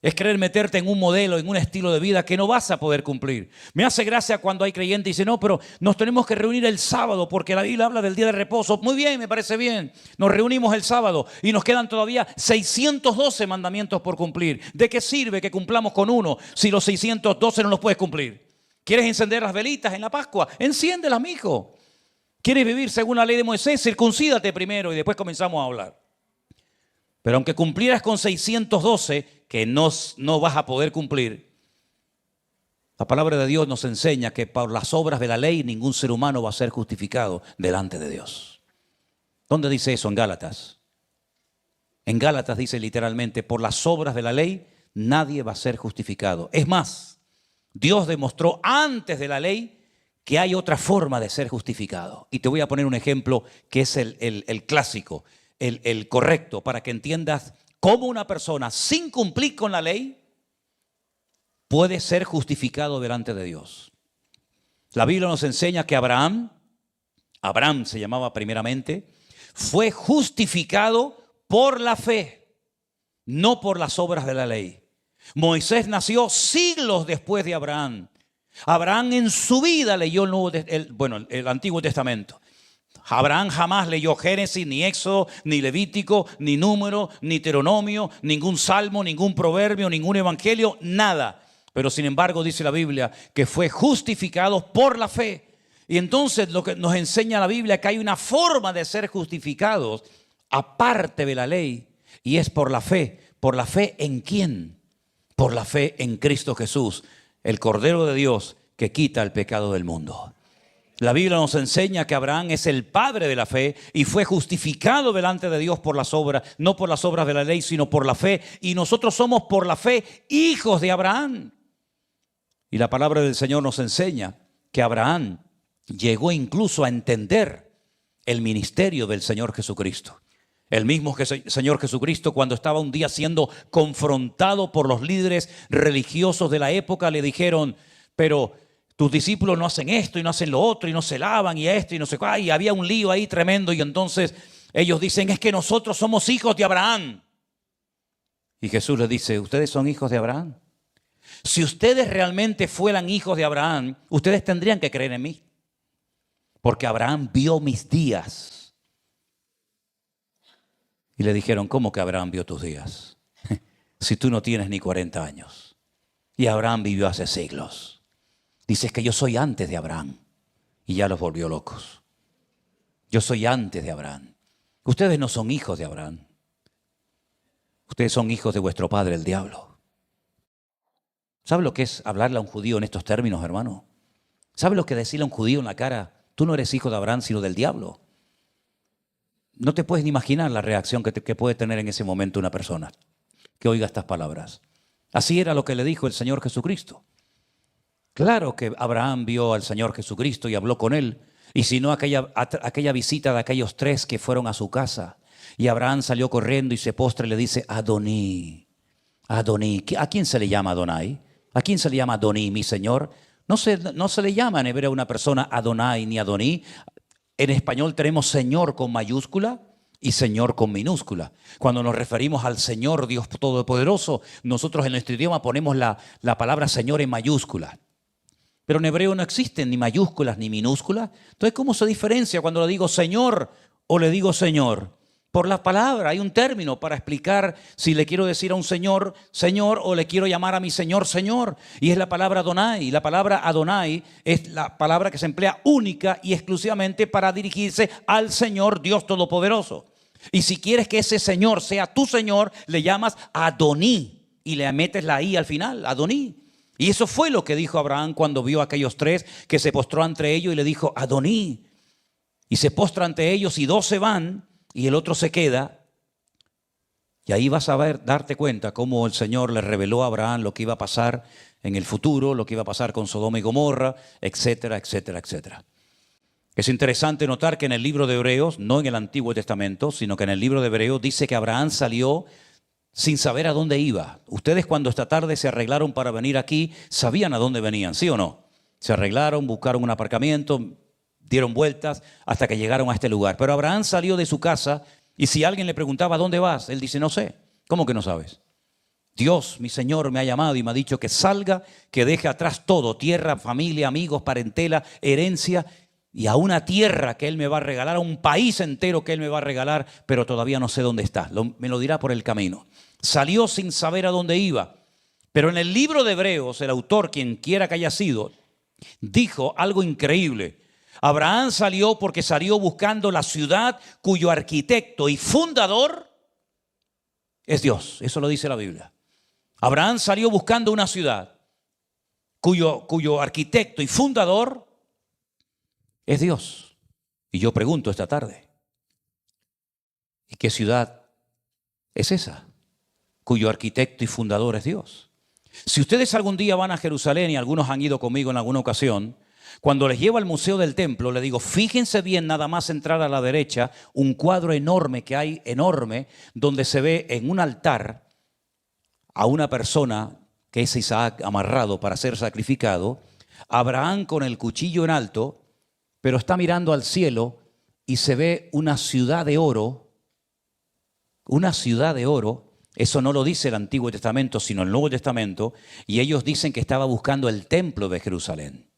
es querer meterte en un modelo, en un estilo de vida que no vas a poder cumplir. Me hace gracia cuando hay creyentes y dicen: no, pero nos tenemos que reunir el sábado porque la Biblia habla del día de reposo. Muy bien, me parece bien. Nos reunimos el sábado y nos quedan todavía 612 mandamientos por cumplir. ¿De qué sirve que cumplamos con uno si los 612 no los puedes cumplir? ¿Quieres encender las velitas en la Pascua? Enciéndelas, mijo. ¿Quieres vivir según la ley de Moisés? Circuncídate primero y después comenzamos a hablar. Pero aunque cumplieras con 612, que no vas a poder cumplir, la palabra de Dios nos enseña que por las obras de la ley ningún ser humano va a ser justificado delante de Dios. ¿Dónde dice eso? En Gálatas. En Gálatas dice literalmente: por las obras de la ley nadie va a ser justificado. Es más, Dios demostró antes de la ley que hay otra forma de ser justificado. Y te voy a poner un ejemplo que es el clásico, el correcto, para que entiendas cómo una persona sin cumplir con la ley puede ser justificado delante de Dios. La Biblia nos enseña que Abraham se llamaba primeramente, fue justificado por la fe, no por las obras de la ley. Moisés nació siglos después de Abraham. Abraham en su vida leyó el Antiguo Testamento. Abraham jamás leyó Génesis, ni Éxodo, ni Levítico, ni Número, ni Deuteronomio, ningún salmo, ningún proverbio, ningún evangelio, nada. Pero sin embargo dice la Biblia que fue justificado por la fe. Y entonces lo que nos enseña la Biblia es que hay una forma de ser justificados aparte de la ley, y es por la fe. ¿Por la fe en quién? Por la fe en Cristo Jesús, el Cordero de Dios que quita el pecado del mundo. La Biblia nos enseña que Abraham es el padre de la fe y fue justificado delante de Dios por las obras, no por las obras de la ley, sino por la fe. Y nosotros somos por la fe hijos de Abraham. Y la palabra del Señor nos enseña que Abraham llegó incluso a entender el ministerio del Señor Jesucristo. El mismo Señor Jesucristo, cuando estaba un día siendo confrontado por los líderes religiosos de la época, le dijeron: pero tus discípulos no hacen esto y no hacen lo otro y no se lavan y esto y no sé cuál. Y había un lío ahí tremendo, y entonces ellos dicen: es que nosotros somos hijos de Abraham. Y Jesús les dice, ¿ustedes son hijos de Abraham? Si ustedes realmente fueran hijos de Abraham, ustedes tendrían que creer en mí. Porque Abraham vio mis días. Y le dijeron, ¿cómo que Abraham vio tus días? Si tú no tienes ni 40 años. Y Abraham vivió hace siglos. Dices que yo soy antes de Abraham. Y ya los volvió locos. Yo soy antes de Abraham. Ustedes no son hijos de Abraham. Ustedes son hijos de vuestro padre, el diablo. ¿Sabe lo que es hablarle a un judío en estos términos, hermano? ¿Sabe lo que decirle a un judío en la cara? Tú no eres hijo de Abraham, sino del diablo. No te puedes ni imaginar la reacción que puede tener en ese momento una persona que oiga estas palabras. Así era lo que le dijo el Señor Jesucristo. Claro que Abraham vio al Señor Jesucristo y habló con él. Y si no, aquella visita de aquellos 3 que fueron a su casa. Y Abraham salió corriendo y se postra y le dice, Adoní, Adoní. ¿A quién se le llama Adonai? ¿A quién se le llama Adoní, mi Señor? No se le llama en hebreo a una persona Adonai ni Adoní. En español tenemos Señor con mayúscula y Señor con minúscula. Cuando nos referimos al Señor Dios Todopoderoso, nosotros en nuestro idioma ponemos la palabra Señor en mayúscula. Pero en hebreo no existen ni mayúsculas ni minúsculas. Entonces, ¿cómo se diferencia cuando le digo Señor o le digo Señor? Por la palabra, hay un término para explicar si le quiero decir a un Señor, Señor, o le quiero llamar a mi Señor, Señor. Y es la palabra Adonai. La palabra Adonai es la palabra que se emplea única y exclusivamente para dirigirse al Señor Dios Todopoderoso. Y si quieres que ese Señor sea tu Señor, le llamas Adoní y le metes la I al final, Adoní. Y eso fue lo que dijo Abraham cuando vio a aquellos 3 que se postró ante ellos y le dijo, Adoní. Y se postra ante ellos y 2 se van y el otro se queda. Y ahí vas a darte cuenta cómo el Señor le reveló a Abraham lo que iba a pasar en el futuro, lo que iba a pasar con Sodoma y Gomorra, etcétera, etcétera, etcétera. Es interesante notar que en el libro de Hebreos, no en el Antiguo Testamento, sino que en el libro de Hebreos dice que Abraham salió sin saber a dónde iba. Ustedes cuando esta tarde se arreglaron para venir aquí, sabían a dónde venían, ¿sí o no? Se arreglaron, buscaron un aparcamiento, dieron vueltas hasta que llegaron a este lugar. Pero Abraham salió de su casa y si alguien le preguntaba, ¿a dónde vas? Él dice, no sé. ¿Cómo que no sabes? Dios, mi Señor, me ha llamado y me ha dicho que salga, que deje atrás todo, tierra, familia, amigos, parentela, herencia, y a una tierra que Él me va a regalar, a un país entero que Él me va a regalar, pero todavía no sé dónde está. Me lo dirá por el camino. Salió sin saber a dónde iba. Pero en el libro de Hebreos, el autor, quien quiera que haya sido, dijo algo increíble. Abraham salió porque salió buscando la ciudad cuyo arquitecto y fundador es Dios. Eso lo dice la Biblia. Abraham salió buscando una ciudad cuyo arquitecto y fundador es Dios. Y yo pregunto esta tarde, ¿y qué ciudad es esa? Cuyo arquitecto y fundador es Dios. Si ustedes algún día van a Jerusalén, y algunos han ido conmigo en alguna ocasión, cuando les llevo al Museo del Templo, les digo, fíjense bien nada más entrar a la derecha, un cuadro enorme que hay, enorme, donde se ve en un altar a una persona que es Isaac amarrado para ser sacrificado, Abraham con el cuchillo en alto, pero está mirando al cielo y se ve una ciudad de oro, una ciudad de oro. Eso no lo dice el Antiguo Testamento, sino el Nuevo Testamento, y ellos dicen que estaba buscando el templo de Jerusalén.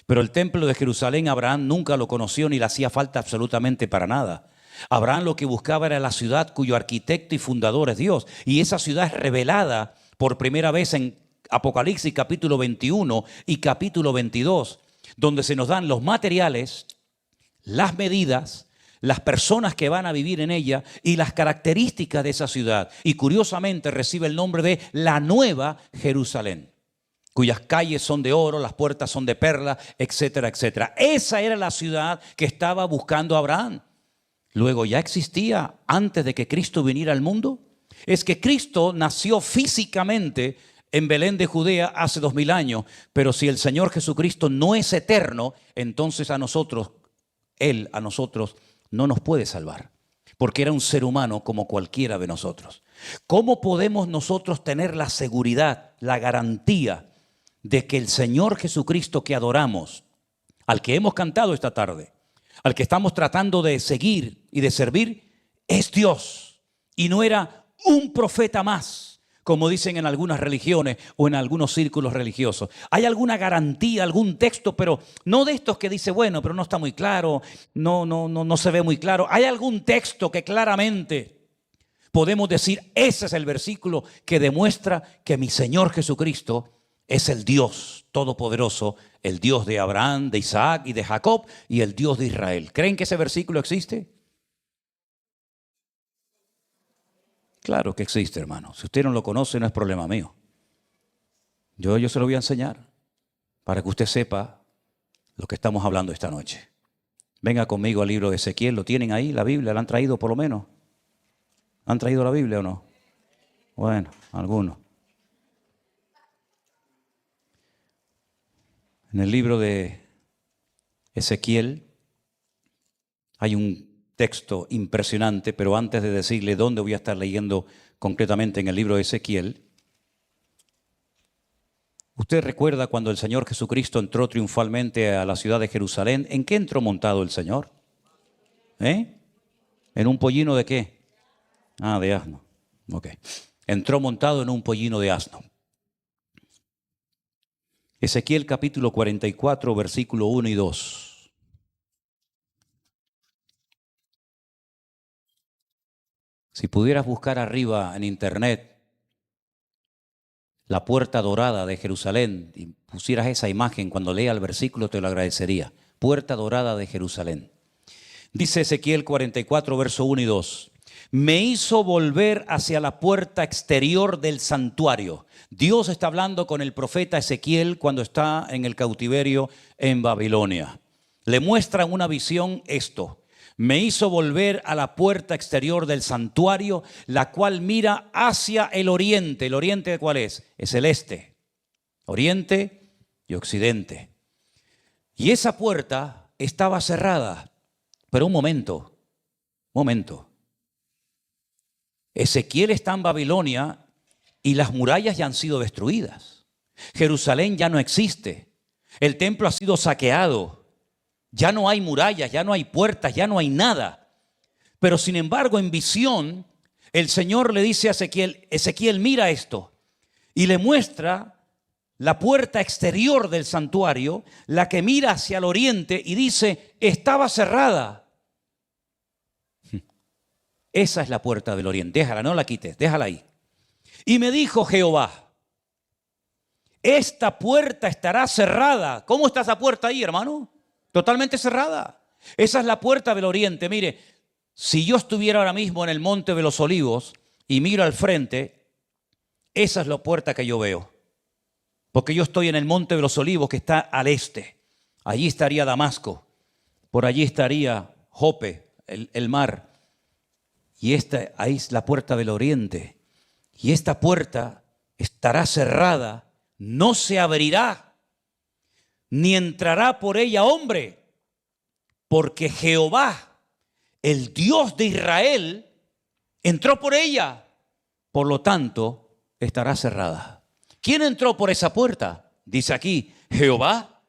Pero el templo de Jerusalén Abraham nunca lo conoció ni le hacía falta absolutamente para nada. Abraham lo que buscaba era la ciudad cuyo arquitecto y fundador es Dios. Y esa ciudad es revelada por primera vez en Apocalipsis capítulo 21 y capítulo 22, donde se nos dan los materiales, las medidas, las personas que van a vivir en ella y las características de esa ciudad. Y curiosamente recibe el nombre de la Nueva Jerusalén, cuyas calles son de oro, las puertas son de perla, etcétera, etcétera. Esa era la ciudad que estaba buscando Abraham. Luego, ¿ya existía antes de que Cristo viniera al mundo? Es que Cristo nació físicamente en Belén de Judea hace 2000 años, pero si el Señor Jesucristo no es eterno, entonces a nosotros no nos puede salvar, porque era un ser humano como cualquiera de nosotros. ¿Cómo podemos nosotros tener la seguridad, la garantía de que el Señor Jesucristo que adoramos, al que hemos cantado esta tarde, al que estamos tratando de seguir y de servir, es Dios y no era un profeta más, como dicen en algunas religiones o en algunos círculos religiosos. Hay alguna garantía, algún texto, pero no de estos que dice, bueno, pero no está muy claro, no se ve muy claro. Hay algún texto que claramente podemos decir, ese es el versículo que demuestra que mi Señor Jesucristo es el Dios todopoderoso, el Dios de Abraham, de Isaac y de Jacob y el Dios de Israel. ¿Creen que ese versículo existe? Claro que existe, hermano. Si usted no lo conoce, no es problema mío. Yo se lo voy a enseñar para que usted sepa lo que estamos hablando esta noche. Venga conmigo al libro de Ezequiel. ¿Lo tienen ahí, la Biblia? ¿La han traído por lo menos? ¿Han traído la Biblia o no? Bueno, algunos. En el libro de Ezequiel hay un texto impresionante, pero antes de decirle dónde voy a estar leyendo concretamente en el libro de Ezequiel, ¿usted recuerda cuando el Señor Jesucristo entró triunfalmente a la ciudad de Jerusalén? ¿En qué entró montado el Señor? ¿En un pollino de qué? De asno. Ok. Entró montado en un pollino de asno. Ezequiel capítulo 44, versículo 1 y 2. Si pudieras buscar arriba en internet la puerta dorada de Jerusalén y pusieras esa imagen cuando lea el versículo, te lo agradecería. Puerta dorada de Jerusalén. Dice Ezequiel 44, verso 1 y 2. Me hizo volver hacia la puerta exterior del santuario. Dios está hablando con el profeta Ezequiel cuando está en el cautiverio en Babilonia. Le muestran una visión esto. Me hizo volver a la puerta exterior del santuario, la cual mira hacia el oriente. ¿El oriente cuál es? Es el este. Oriente y occidente. Y esa puerta estaba cerrada. Pero un momento. Ezequiel está en Babilonia y las murallas ya han sido destruidas. Jerusalén ya no existe. El templo ha sido saqueado. Ya no hay murallas, ya no hay puertas, ya no hay nada. Pero sin embargo, en visión, el Señor le dice a Ezequiel, Ezequiel, mira esto. Y le muestra la puerta exterior del santuario, la que mira hacia el oriente y dice, estaba cerrada. Esa es la puerta del oriente. Déjala, no la quites, déjala ahí. Y me dijo Jehová, esta puerta estará cerrada. ¿Cómo está esa puerta ahí, hermano? Totalmente cerrada. Esa es la puerta del oriente. Mire, si yo estuviera ahora mismo en el Monte de los Olivos y miro al frente, esa es la puerta que yo veo. Porque yo estoy en el Monte de los Olivos que está al este. Allí estaría Damasco. Por allí estaría Jope, el mar. Y ahí es la puerta del oriente. Y esta puerta estará cerrada, no se abrirá, ni entrará por ella hombre, porque Jehová, el Dios de Israel, entró por ella. Por lo tanto, estará cerrada. ¿Quién entró por esa puerta? Dice aquí, Jehová,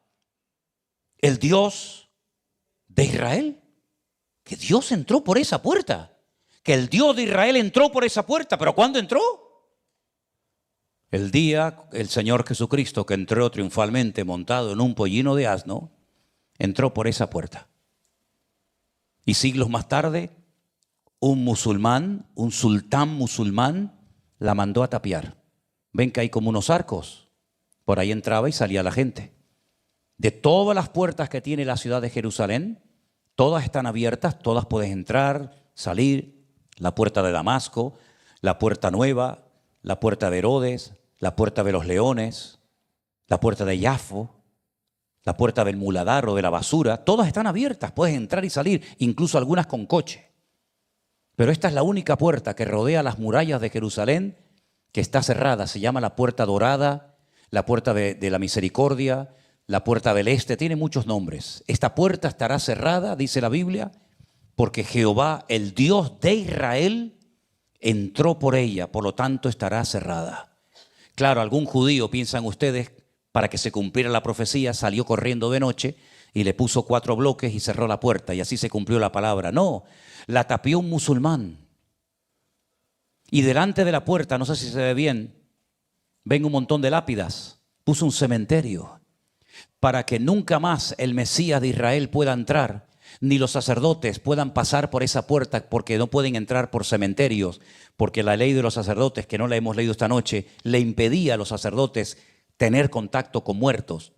el Dios de Israel. Que Dios entró por esa puerta. Que el Dios de Israel entró por esa puerta. ¿Pero cuándo entró? El día, el Señor Jesucristo, que entró triunfalmente montado en un pollino de asno, entró por esa puerta. Y siglos más tarde, un musulmán, un sultán musulmán, la mandó a tapiar. Ven que hay como unos arcos. Por ahí entraba y salía la gente. De todas las puertas que tiene la ciudad de Jerusalén, todas están abiertas, todas puedes entrar, salir. La puerta de Damasco, la puerta nueva, la puerta de Herodes, la puerta de los leones, la puerta de Jafo, la puerta del muladar o de la basura, todas están abiertas, puedes entrar y salir, incluso algunas con coche. Pero esta es la única puerta que rodea las murallas de Jerusalén que está cerrada. Se llama la puerta dorada, la puerta de la misericordia, la puerta del este, tiene muchos nombres. Esta puerta estará cerrada, dice la Biblia, porque Jehová, el Dios de Israel, entró por ella, por lo tanto estará cerrada. Claro, algún judío, piensan ustedes, para que se cumpliera la profecía, salió corriendo de noche y le puso 4 bloques y cerró la puerta y así se cumplió la palabra. No, la tapió un musulmán. Y delante de la puerta, no sé si se ve bien, ven un montón de lápidas. Puso un cementerio para que nunca más el Mesías de Israel pueda entrar, ni los sacerdotes puedan pasar por esa puerta, porque no pueden entrar por cementerios, porque la ley de los sacerdotes, que no la hemos leído esta noche, le impedía a los sacerdotes tener contacto con muertos.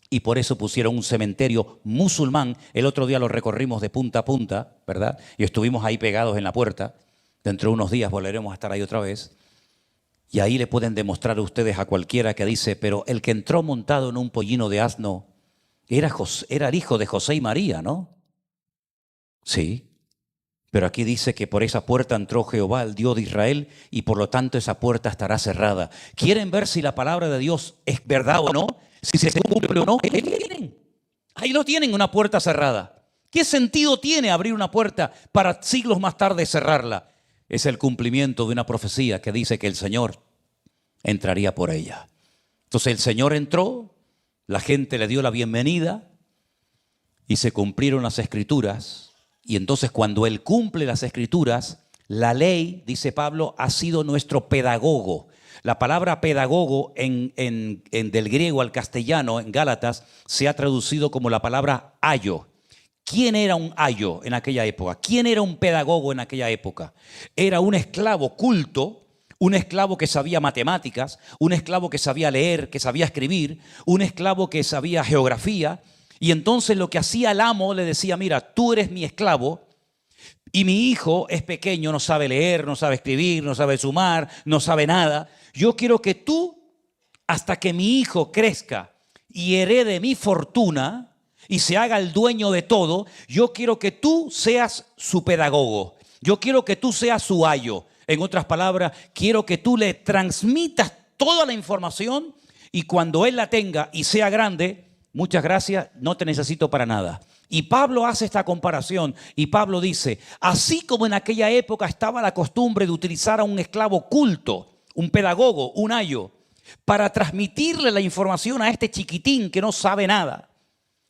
Y por eso pusieron un cementerio musulmán. El otro día lo recorrimos de punta a punta, ¿verdad? Y estuvimos ahí pegados en la puerta. Dentro de unos días volveremos a estar ahí otra vez. Y ahí le pueden demostrar a ustedes a cualquiera que dice, pero el que entró montado en un pollino de asno era el hijo de José y María, ¿no? Sí. Pero aquí dice que por esa puerta entró Jehová, el Dios de Israel, y por lo tanto esa puerta estará cerrada. ¿Quieren ver si la palabra de Dios es verdad o no? Si se cumple o no. Ahí lo tienen, una puerta cerrada. ¿Qué sentido tiene abrir una puerta para siglos más tarde cerrarla? Es el cumplimiento de una profecía que dice que el Señor entraría por ella. Entonces el Señor entró, la gente le dio la bienvenida y se cumplieron las Escrituras. Y entonces cuando Él cumple las Escrituras, la ley, dice Pablo, ha sido nuestro pedagogo. La palabra pedagogo del griego al castellano, en Gálatas, se ha traducido como la palabra ayo. ¿Quién era un ayo en aquella época? ¿Quién era un pedagogo en aquella época? Era un esclavo culto, un esclavo que sabía matemáticas, un esclavo que sabía leer, que sabía escribir, un esclavo que sabía geografía. Y entonces lo que hacía el amo le decía, mira, tú eres mi esclavo y mi hijo es pequeño, no sabe leer, no sabe escribir, no sabe sumar, no sabe nada. Yo quiero que tú, hasta que mi hijo crezca y herede mi fortuna y se haga el dueño de todo, yo quiero que tú seas su pedagogo. Yo quiero que tú seas su ayo. En otras palabras, quiero que tú le transmitas toda la información y cuando él la tenga y sea grande, muchas gracias, no te necesito para nada. Y Pablo hace esta comparación y Pablo dice, así como en aquella época estaba la costumbre de utilizar a un esclavo culto, un pedagogo, un ayo, para transmitirle la información a este chiquitín que no sabe nada,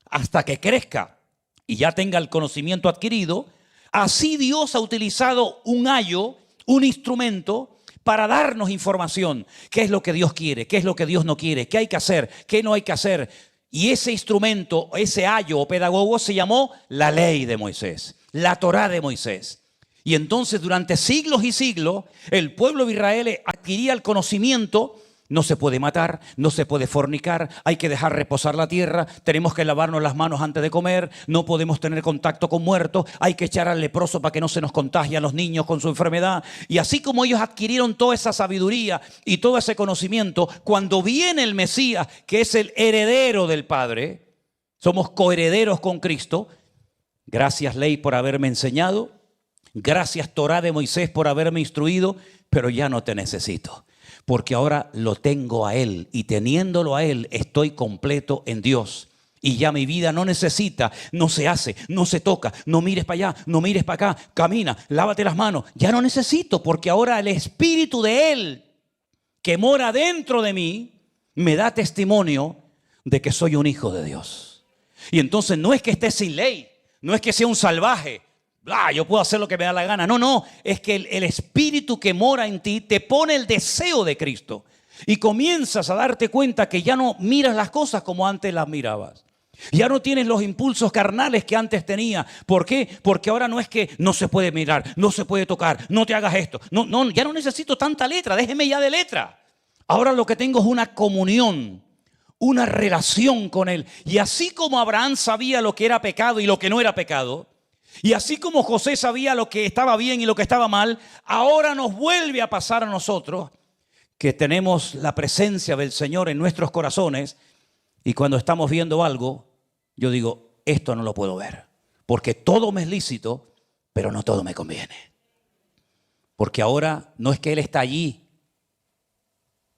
hasta que crezca y ya tenga el conocimiento adquirido, así Dios ha utilizado un ayo, un instrumento, para darnos información. ¿Qué es lo que Dios quiere? ¿Qué es lo que Dios no quiere? ¿Qué hay que hacer? ¿Qué no hay que hacer? Y ese instrumento, ese ayo o pedagogo se llamó la ley de Moisés, la Torá de Moisés. Y entonces durante siglos y siglos el pueblo de Israel adquiría el conocimiento. No se puede matar, no se puede fornicar, hay que dejar reposar la tierra, tenemos que lavarnos las manos antes de comer, no podemos tener contacto con muertos, hay que echar al leproso para que no se nos contagie a los niños con su enfermedad. Y así como ellos adquirieron toda esa sabiduría y todo ese conocimiento, cuando viene el Mesías, que es el heredero del Padre, somos coherederos con Cristo. Gracias, ley, por haberme enseñado, gracias, Torá de Moisés, por haberme instruido, pero ya no te necesito. Porque ahora lo tengo a Él y teniéndolo a Él estoy completo en Dios. Y ya mi vida no necesita, no se hace, no se toca, no mires para allá, no mires para acá, camina, lávate las manos. Ya no necesito porque ahora el Espíritu de Él que mora dentro de mí me da testimonio de que soy un hijo de Dios. Y entonces no es que esté sin ley, no es que sea un salvaje. Yo puedo hacer lo que me da la gana. No, es que el Espíritu que mora en ti te pone el deseo de Cristo. Y comienzas a darte cuenta que ya no miras las cosas como antes las mirabas. Ya no tienes los impulsos carnales que antes tenía. ¿Por qué? Porque ahora no es que no se puede mirar, no se puede tocar, no te hagas esto. No, ya no necesito tanta letra, déjeme ya de letra. Ahora lo que tengo es una comunión, una relación con Él. Y así como Abraham sabía lo que era pecado y lo que no era pecado, y así como José sabía lo que estaba bien y lo que estaba mal, ahora nos vuelve a pasar a nosotros que tenemos la presencia del Señor en nuestros corazones y cuando estamos viendo algo, yo digo, esto no lo puedo ver, porque todo me es lícito, pero no todo me conviene. Porque ahora no es que Él está allí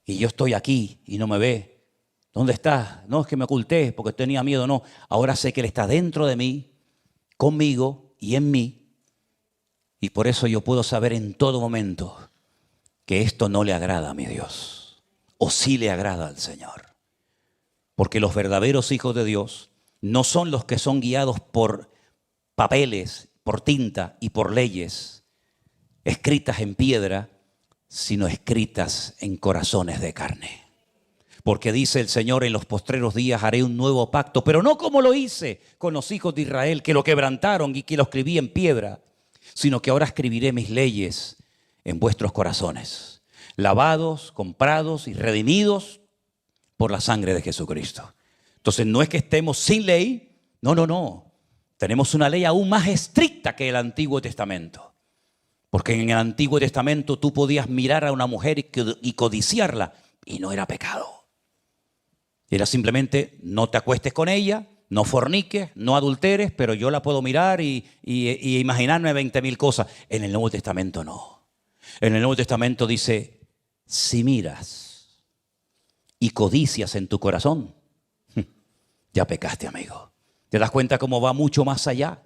y yo estoy aquí y no me ve. ¿Dónde está? No es que me oculté porque tenía miedo, no. Ahora sé que Él está dentro de mí, conmigo y en mí, y por eso yo puedo saber en todo momento que esto no le agrada a mi Dios, o sí le agrada al Señor. Porque los verdaderos hijos de Dios no son los que son guiados por papeles, por tinta y por leyes escritas en piedra, sino escritas en corazones de carne. Porque dice el Señor, en los postreros días haré un nuevo pacto, pero no como lo hice con los hijos de Israel, que lo quebrantaron y que lo escribí en piedra, sino que ahora escribiré mis leyes en vuestros corazones, lavados, comprados y redimidos por la sangre de Jesucristo. Entonces no es que estemos sin ley, no. Tenemos una ley aún más estricta que el Antiguo Testamento. Porque en el Antiguo Testamento tú podías mirar a una mujer y codiciarla y no era pecado. Era simplemente no te acuestes con ella, no forniques, no adulteres, pero yo la puedo mirar y imaginarme 20.000 cosas. En el Nuevo Testamento no. En el Nuevo Testamento dice, si miras y codicias en tu corazón, ya pecaste, amigo. ¿Te das cuenta cómo va mucho más allá?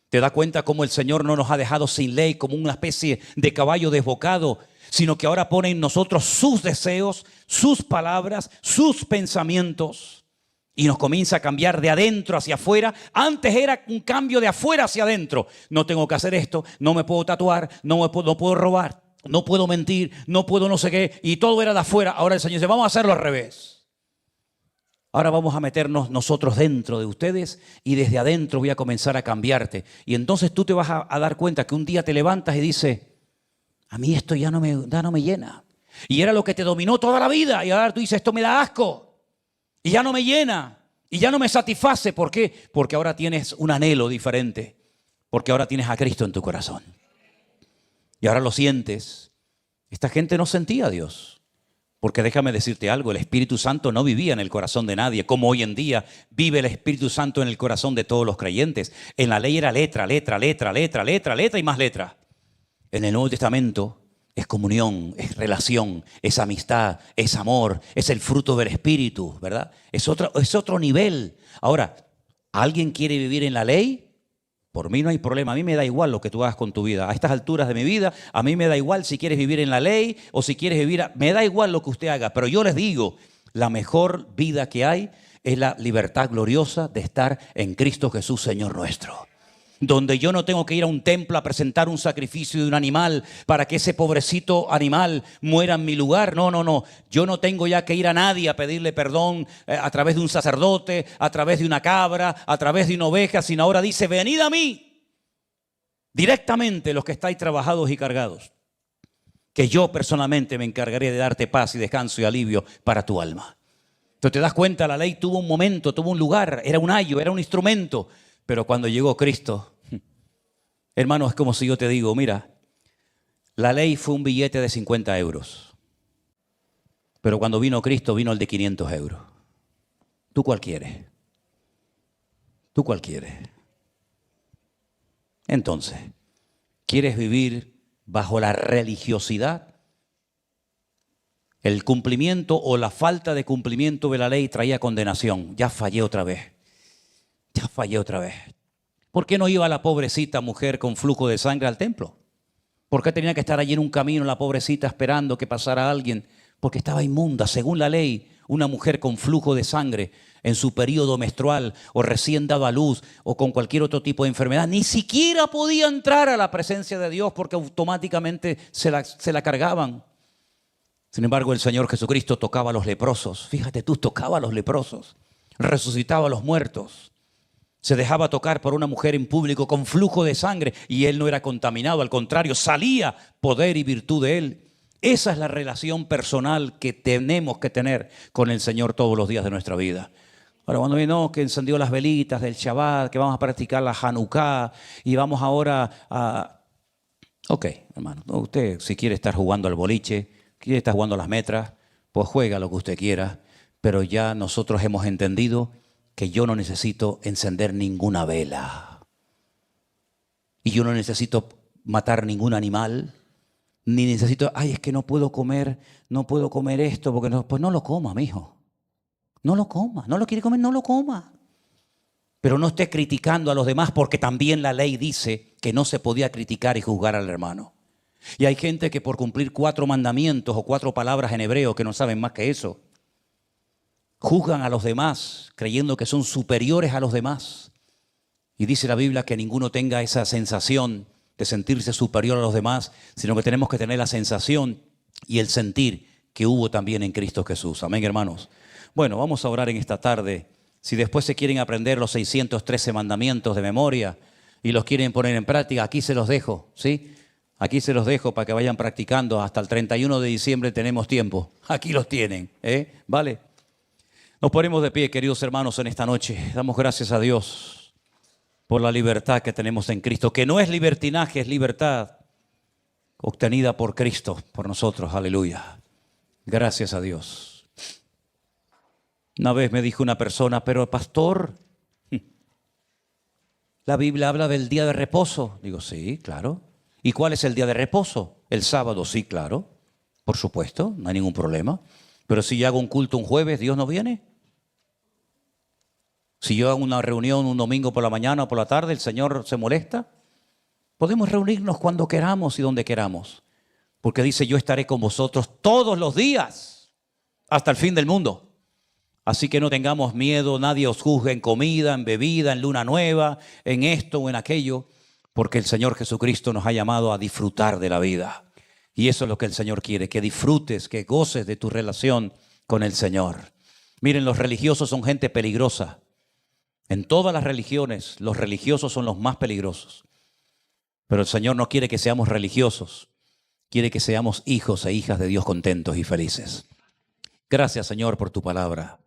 ¿Te das cuenta cómo el Señor no nos ha dejado sin ley como una especie de caballo desbocado, sino que ahora pone en nosotros sus deseos, sus palabras, sus pensamientos y nos comienza a cambiar de adentro hacia afuera? Antes era un cambio de afuera hacia adentro. No tengo que hacer esto, no me puedo tatuar, no puedo robar, no puedo mentir, no puedo no sé qué, y todo era de afuera. Ahora el Señor dice, vamos a hacerlo al revés. Ahora vamos a meternos nosotros dentro de ustedes y desde adentro voy a comenzar a cambiarte. Y entonces tú te vas a dar cuenta que un día te levantas y dices, a mí esto ya no me llena. Y era lo que te dominó toda la vida. Y ahora tú dices, esto me da asco. Y ya no me llena. Y ya no me satisface. ¿Por qué? Porque ahora tienes un anhelo diferente. Porque ahora tienes a Cristo en tu corazón. Y ahora lo sientes. Esta gente no sentía a Dios. Porque déjame decirte algo, el Espíritu Santo no vivía en el corazón de nadie, como hoy en día vive el Espíritu Santo en el corazón de todos los creyentes. En la ley era letra y más letra. En el Nuevo Testamento es comunión, es relación, es amistad, es amor, es el fruto del Espíritu, ¿verdad? Es otro nivel. Ahora, ¿alguien quiere vivir en la ley? Por mí no hay problema, a mí me da igual lo que tú hagas con tu vida. A estas alturas de mi vida, a mí me da igual si quieres vivir en la ley o si quieres vivir... Me da igual lo que usted haga, pero yo les digo, la mejor vida que hay es la libertad gloriosa de estar en Cristo Jesús, Señor nuestro. Donde yo no tengo que ir a un templo a presentar un sacrificio de un animal para que ese pobrecito animal muera en mi lugar. No. Yo no tengo ya que ir a nadie a pedirle perdón a través de un sacerdote, a través de una cabra, a través de una oveja, sino ahora dice, venid a mí, directamente los que estáis trabajados y cargados, que yo personalmente me encargaré de darte paz y descanso y alivio para tu alma. Entonces te das cuenta, la ley tuvo un momento, tuvo un lugar, era un ayo, era un instrumento. Pero cuando llegó Cristo, hermano, es como si yo te digo, mira, la ley fue un billete de 50 euros. Pero cuando vino Cristo, vino el de 500 euros. ¿Tú cuál quieres? ¿Tú cuál quieres? Entonces, ¿quieres vivir bajo la religiosidad? El cumplimiento o la falta de cumplimiento de la ley traía condenación. Ya fallé otra vez. ¿Por qué no iba la pobrecita mujer con flujo de sangre al templo? ¿Por qué tenía que estar allí en un camino la pobrecita esperando que pasara alguien? Porque estaba inmunda. Según la ley, una mujer con flujo de sangre en su periodo menstrual o recién dado a luz o con cualquier otro tipo de enfermedad, ni siquiera podía entrar a la presencia de Dios porque automáticamente se la cargaban. Sin embargo, el Señor Jesucristo tocaba a los leprosos. Fíjate tú, tocaba a los leprosos. Resucitaba a los muertos. Se dejaba tocar por una mujer en público con flujo de sangre y él no era contaminado, al contrario, salía poder y virtud de él. Esa es la relación personal que tenemos que tener con el Señor todos los días de nuestra vida. Ahora, cuando vino que encendió las velitas del Shabbat, que vamos a practicar la Hanukkah y vamos ahora a... Ok, hermano, usted si quiere estar jugando al boliche, quiere estar jugando a las metras, pues juega lo que usted quiera, pero ya nosotros hemos entendido que yo no necesito encender ninguna vela. Y yo no necesito matar ningún animal, ni necesito, es que no puedo comer esto, porque no, pues no lo coma, mijo. No lo coma, no lo quiere comer, no lo coma. Pero no esté criticando a los demás, porque también la ley dice que no se podía criticar y juzgar al hermano. Y hay gente que por cumplir 4 mandamientos o 4 palabras en hebreo que no saben más que eso, juzgan a los demás creyendo que son superiores a los demás. Y dice la Biblia que ninguno tenga esa sensación de sentirse superior a los demás, sino que tenemos que tener la sensación y el sentir que hubo también en Cristo Jesús. Amén, hermanos. Bueno, vamos a orar en esta tarde. Si después se quieren aprender los 613 mandamientos de memoria y los quieren poner en práctica, aquí se los dejo, ¿sí? Aquí se los dejo para que vayan practicando. Hasta el 31 de diciembre tenemos tiempo. Aquí los tienen, ¿vale? Nos ponemos de pie, queridos hermanos, en esta noche. Damos gracias a Dios por la libertad que tenemos en Cristo, que no es libertinaje, es libertad obtenida por Cristo, por nosotros. Aleluya. Gracias a Dios. Una vez me dijo una persona, pero pastor, la Biblia habla del día de reposo. Digo, sí, claro. ¿Y cuál es el día de reposo? El sábado, sí, claro. Por supuesto, no hay ningún problema. Pero si yo hago un culto un jueves, ¿Dios no viene? Si yo hago una reunión un domingo por la mañana o por la tarde, ¿el Señor se molesta? Podemos reunirnos cuando queramos y donde queramos. Porque dice, yo estaré con vosotros todos los días hasta el fin del mundo. Así que no tengamos miedo, nadie os juzgue en comida, en bebida, en luna nueva, en esto o en aquello, porque el Señor Jesucristo nos ha llamado a disfrutar de la vida. Y eso es lo que el Señor quiere, que disfrutes, que goces de tu relación con el Señor. Miren, los religiosos son gente peligrosa. En todas las religiones, los religiosos son los más peligrosos. Pero el Señor no quiere que seamos religiosos. Quiere que seamos hijos e hijas de Dios contentos y felices. Gracias, Señor, por tu palabra.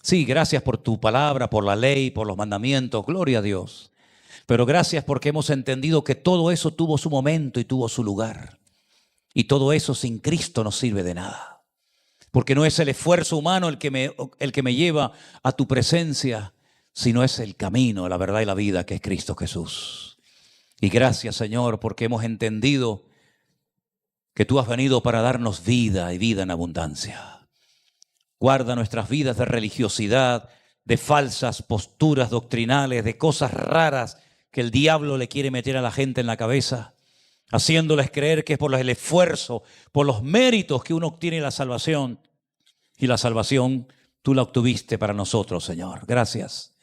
Sí, gracias por tu palabra, por la ley, por los mandamientos. Gloria a Dios. Pero gracias porque hemos entendido que todo eso tuvo su momento y tuvo su lugar. Y todo eso sin Cristo no sirve de nada. Porque no es el esfuerzo humano el que me lleva a tu presencia, sino es el camino, la verdad y la vida que es Cristo Jesús. Y gracias, Señor, porque hemos entendido que tú has venido para darnos vida y vida en abundancia. Guarda nuestras vidas de religiosidad, de falsas posturas doctrinales, de cosas raras que el diablo le quiere meter a la gente en la cabeza, haciéndoles creer que es por el esfuerzo, por los méritos que uno obtiene la salvación. Y la salvación tú la obtuviste para nosotros, Señor. Gracias.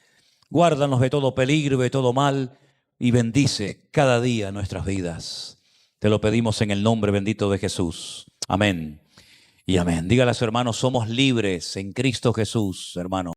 Guárdanos de todo peligro y de todo mal y bendice cada día nuestras vidas. Te lo pedimos en el nombre bendito de Jesús. Amén y amén. Dígale a su hermano, somos libres en Cristo Jesús, hermano.